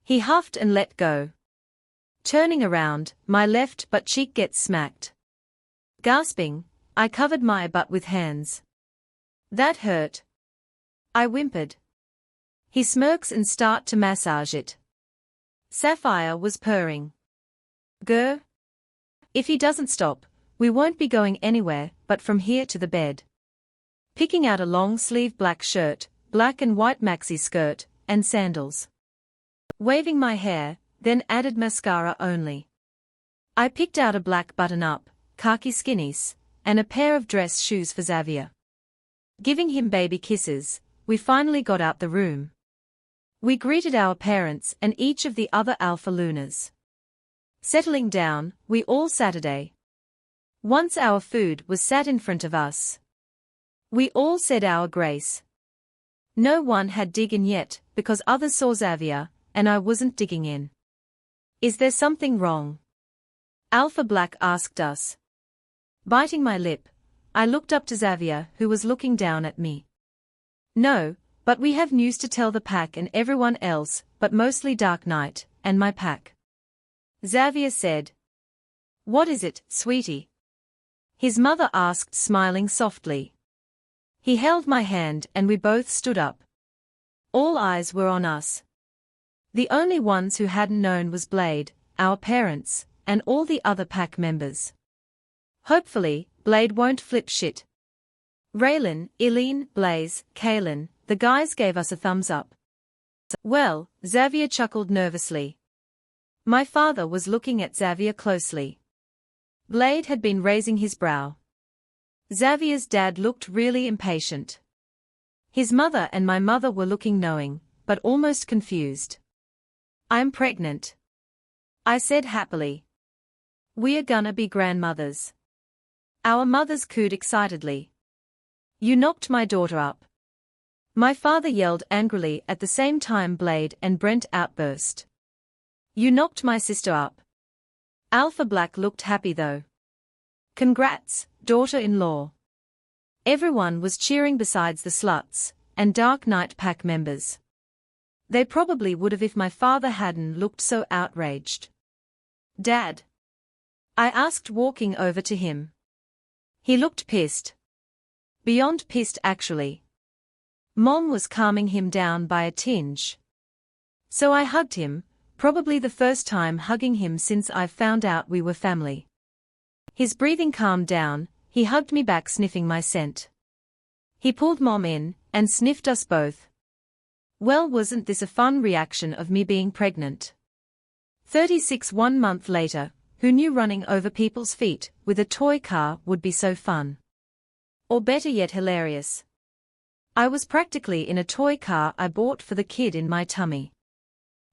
Speaker 1: He huffed and let go. Turning around, my left butt cheek gets smacked. Gasping, I covered my butt with hands. That hurt. I whimpered. He smirks and start to massage it. Sapphire was purring. Grr. If he doesn't stop, we won't be going anywhere but from here to the bed. Picking out a long-sleeve black shirt, black and white maxi skirt, and sandals. Waving my hair, then added mascara only. I picked out a black button-up, khaki skinnies, and a pair of dress shoes for Xavier. Giving him baby kisses, we finally got out the room. We greeted our parents and each of the other Alpha Lunas. Settling down, we all Saturday. Once our food was sat in front of us, we all said our grace. No one had dig in yet, because others saw Xavier, and I wasn't digging in. Is there something wrong? Alpha Black asked us. Biting my lip, I looked up to Xavier, who was looking down at me. No, but we have news to tell the pack and everyone else, but mostly Dark Knight, and my pack. Xavier said. What is it, sweetie? His mother asked, smiling softly. He held my hand and we both stood up. All eyes were on us. The only ones who hadn't known was Blythe, our parents, and all the other pack members. Hopefully, Blythe won't flip shit. Raylan, Eileen, Blaze, Kaylin, the guys gave us a thumbs up. Well, Xavier chuckled nervously. My father was looking at Xavier closely. Blythe had been raising his brow. Xavier's dad looked really impatient. His mother and my mother were looking knowing, but almost confused. I'm pregnant, I said happily. We're gonna be grandmothers. Our mothers cooed excitedly. You knocked my daughter up. My father yelled angrily, at the same time Blythe and Brent outburst. You knocked my sister up. Alpha Black looked happy though. Congrats, daughter-in-law. Everyone was cheering besides the sluts and Dark Knight pack members. They probably would have if my father hadn't looked so outraged. Dad? I asked, walking over to him. He looked pissed. Beyond pissed, actually. Mom was calming him down by a tinge. So I hugged him, probably the first time hugging him since I found out we were family. His breathing calmed down, he hugged me back, sniffing my scent. He pulled Mom in, and sniffed us both. Well, wasn't this a fun reaction of me being pregnant? 36 1 month later, who knew running over people's feet with a toy car would be so fun? Or better yet, hilarious. I was practically in a toy car I bought for the kid in my tummy.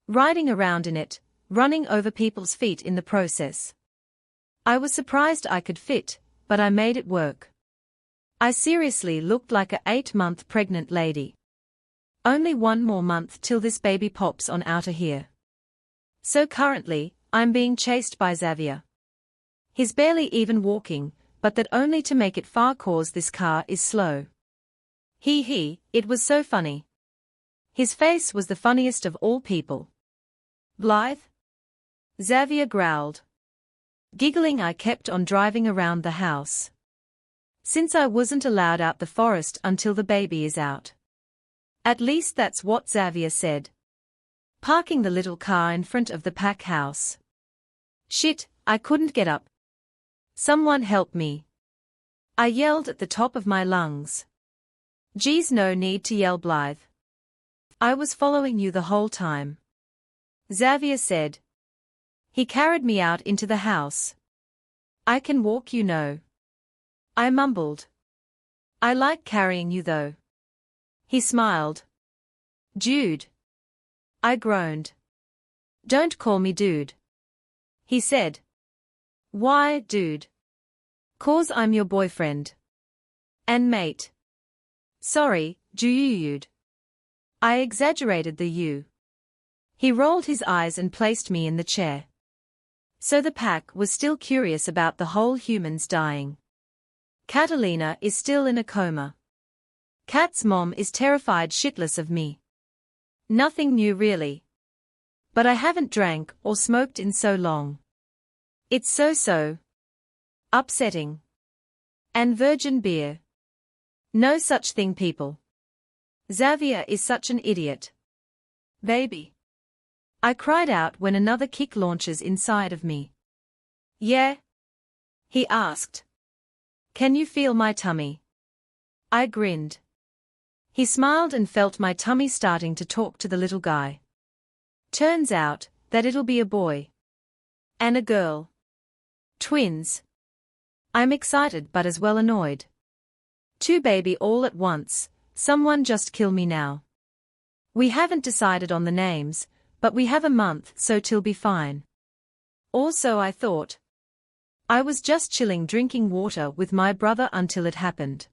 Speaker 1: Riding around in it, running over people's feet in the process. I was surprised I could fit, but I made it work. I seriously looked like a 8-month pregnant lady. Only 1 more month till this baby pops on outer here. So currently, I'm being chased by Xavier. He's barely even walking, but that only to make it far cause this car is slow. It was so funny. His face was the funniest of all people. Blythe? Xavier growled. Giggling, I kept on driving around the house. Since I wasn't allowed out the forest until the baby is out. At least that's what Xavier said. Parking the little car in front of the pack house. Shit, I couldn't get up. Someone help me. I yelled at the top of my lungs. Geez, no need to yell, Blythe. I was following you the whole time. Xavier said. He carried me out into the house. I can walk, you know. I mumbled. I like carrying you though. He smiled. Dude. I groaned. Don't call me dude. He said. Why, dude? 'Cause I'm your boyfriend. And mate. Sorry, dude. I exaggerated the you. He rolled his eyes and placed me in the chair. So the pack was still curious about the whole humans dying. Katalina is still in a coma. Kat's mom is terrified shitless of me. Nothing new really. But I haven't drank or smoked in so long. It's so upsetting. And virgin beer. No such thing, people. Xavier is such an idiot. Baby. I cried out when another kick launches inside of me. Yeah? He asked. Can you feel my tummy? I grinned. He smiled and felt my tummy starting to talk to the little guy. Turns out that it'll be a boy. And a girl. Twins. I'm excited but as well annoyed. Two baby all at once, someone just kill me now. We haven't decided on the names, but we have a month so till be fine. Also I thought. I was just chilling drinking water with my brother until it happened.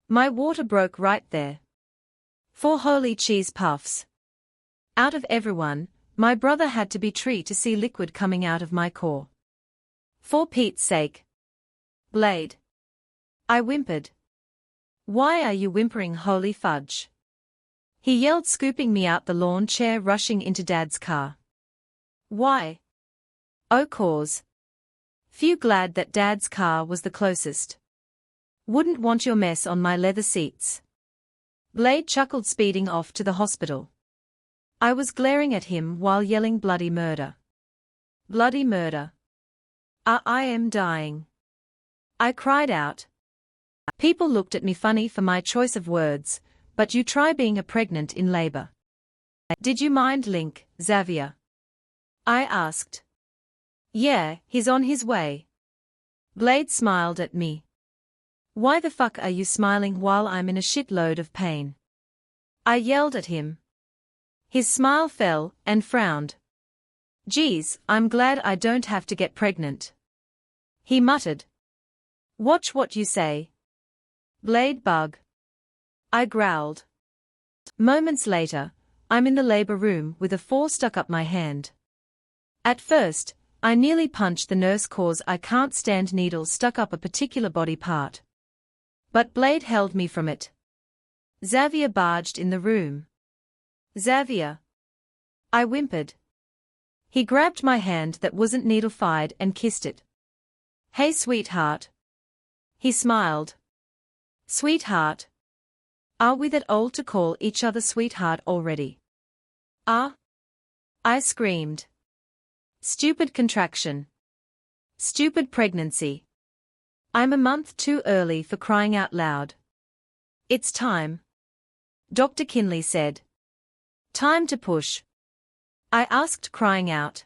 Speaker 1: My water broke right there. 4 holy cheese puffs. Out of everyone, my brother had to be tree to see liquid coming out of my core. For Pete's sake. Blade. I whimpered. Why are you whimpering, holy fudge? He yelled, scooping me out the lawn chair, rushing into Dad's car. Why? Oh, 'cause. Few glad that Dad's car was the closest. Wouldn't want your mess on my leather seats. Blade chuckled, speeding off to the hospital. I was glaring at him while yelling bloody murder. Bloody murder. I am dying. I cried out. People looked at me funny for my choice of words, but you try being a pregnant in labor. Did you mind Link, Xavier? I asked. Yeah, he's on his way. Blade smiled at me. Why the fuck are you smiling while I'm in a shitload of pain? I yelled at him. His smile fell and frowned. Geez, I'm glad I don't have to get pregnant. He muttered. Watch what you say. Blade bug. I growled. Moments later, I'm in the labor room with a 4 stuck up my hand. At first, I nearly punched the nurse 'cause I can't stand needles stuck up a particular body part. But Blade held me from it. Xavier barged in the room. Xavier. I whimpered. He grabbed my hand that wasn't needle-fied and kissed it. Hey, sweetheart. He smiled. Sweetheart. Are we that old to call each other sweetheart already? Ah? I screamed. Stupid contraction. Stupid pregnancy. I'm a month too early for crying out loud. It's time. Dr. Kinley said. Time to push. I asked, crying out.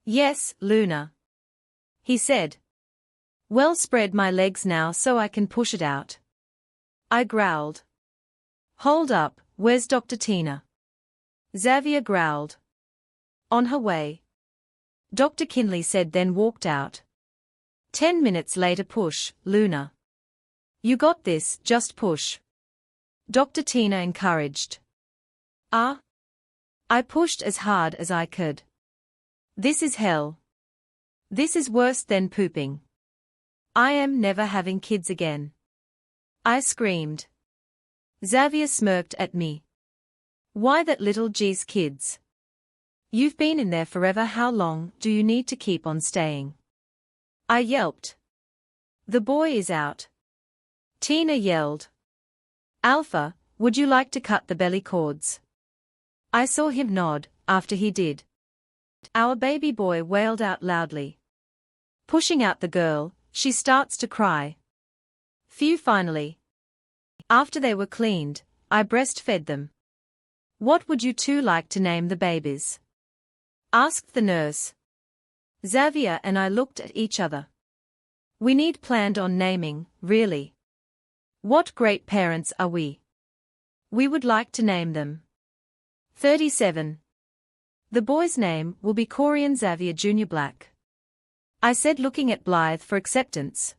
Speaker 1: Yes, Luna. He said. Well, spread my legs now so I can push it out. I growled. Hold up, where's Dr. Tina? Xavier growled. On her way. Dr. Kinley said, then walked out. 10 minutes later, push, Luna. You got this, just push. Dr. Tina encouraged. Ah? I pushed as hard as I could. This is hell. This is worse than pooping. I am never having kids again. I screamed. Xavier smirked at me. Why that little G's kids? You've been in there forever. How long do you need to keep on staying? I yelped. The boy is out. Tina yelled. Alpha, would you like to cut the belly cords? I saw him nod. After he did, our baby boy wailed out loudly. Pushing out the girl, she starts to cry. Phew, finally. After they were cleaned, I breastfed them. What would you two like to name the babies? Asked the nurse. Xavier and I looked at each other. We need planned on naming, really. What great parents are we? We would like to name them. 37. The boy's name will be Corian Xavier Jr. Black. I said, looking at Blythe for acceptance.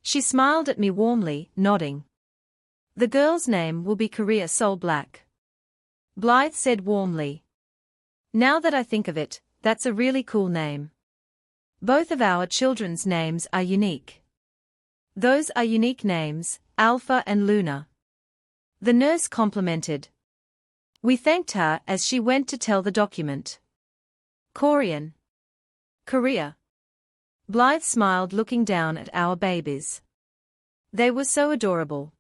Speaker 1: She smiled at me warmly, nodding. The girl's name will be Korea Soul Black. Blythe said warmly. Now that I think of it, that's a really cool name. Both of our children's names are unique. Those are unique names, Alpha and Luna. The nurse complimented. We thanked her as she went to tell the document. Corian. Korea. Blythe smiled, looking down at our babies. They were so adorable.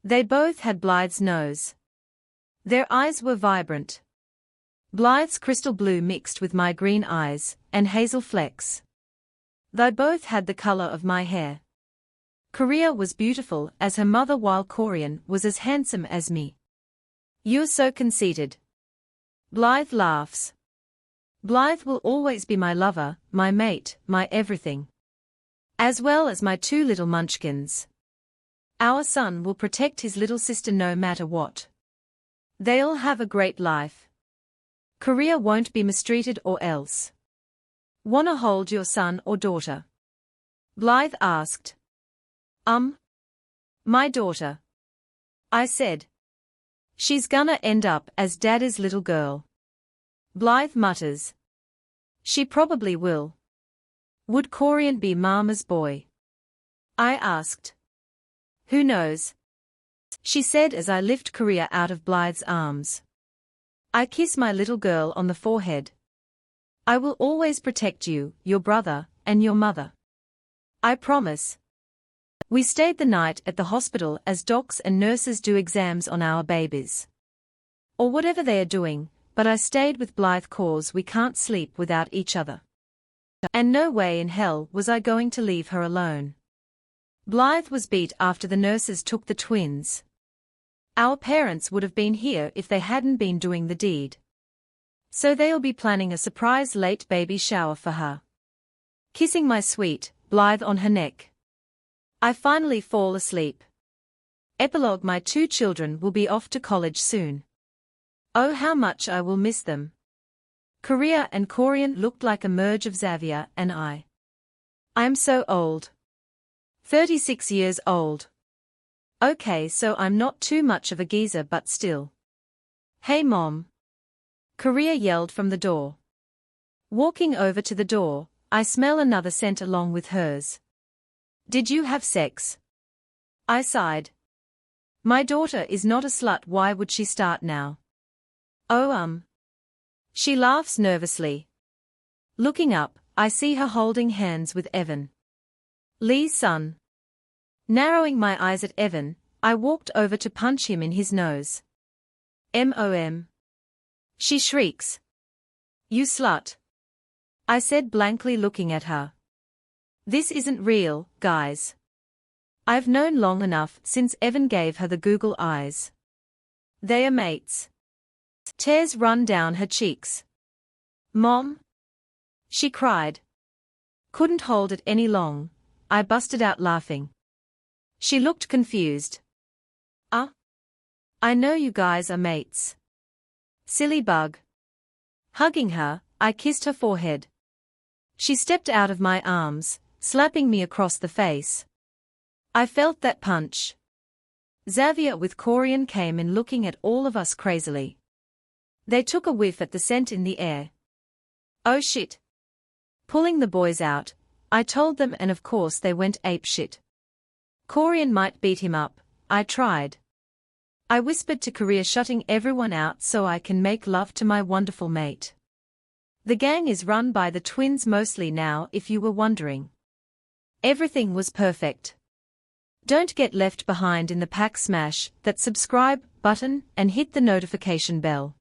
Speaker 1: They both had Blythe's nose. Their eyes were vibrant. Blythe's crystal blue mixed with my green eyes, and hazel flecks. They both had the color of my hair. Korea was beautiful as her mother, while Corian was as handsome as me. You're so conceited. Blythe laughs. Blythe will always be my lover, my mate, my everything. As well as my two little munchkins. Our son will protect his little sister no matter what. They'll have a great life. Korea won't be mistreated or else. Wanna hold your son or daughter? Blythe asked. My daughter. I said. She's gonna end up as Daddy's little girl. Blythe mutters. She probably will. Would Corian be Mama's boy? I asked. Who knows? She said as I lift Korea out of Blythe's arms. I kiss my little girl on the forehead. I will always protect you, your brother, and your mother. I promise. We stayed the night at the hospital as docs and nurses do exams on our babies. Or whatever they are doing, but I stayed with Blythe cause we can't sleep without each other. And no way in hell was I going to leave her alone. Blythe was beat after the nurses took the twins. Our parents would have been here if they hadn't been doing the deed. So they'll be planning a surprise late baby shower for her. Kissing my sweet Blythe on her neck. I finally fall asleep. Epilogue: my two children will be off to college soon. Oh, how much I will miss them. Korea and Corian looked like a merge of Xavier and I. I am so old. 36 years old. Okay, so I'm not too much of a geezer, but still. Hey Mom. Korea yelled from the door. Walking over to the door, I smell another scent along with hers. Did you have sex? I sighed. My daughter is not a slut, why would she start now? Oh, She laughs nervously. Looking up, I see her holding hands with Evan. Lee's son. Narrowing my eyes at Evan, I walked over to punch him in his nose. Mom. She shrieks. You slut. I said blankly, looking at her. This isn't real, guys. I've known long enough since Evan gave her the Google eyes. They are mates. Tears run down her cheeks. Mom? She cried. Couldn't hold it any long, I busted out laughing. She looked confused. I know you guys are mates. Silly bug. Hugging her, I kissed her forehead. She stepped out of my arms, slapping me across the face. I felt that punch. Xavier with Corian came in, looking at all of us crazily. They took a whiff at the scent in the air. Oh shit. Pulling the boys out, I told them, and of course they went apeshit. Corian might beat him up, I tried. I whispered to Korea, shutting everyone out so I can make love to my wonderful mate. The gang is run by the twins mostly now, if you were wondering. Everything was perfect. Don't get left behind in the pack. Smash that subscribe button and hit the notification bell.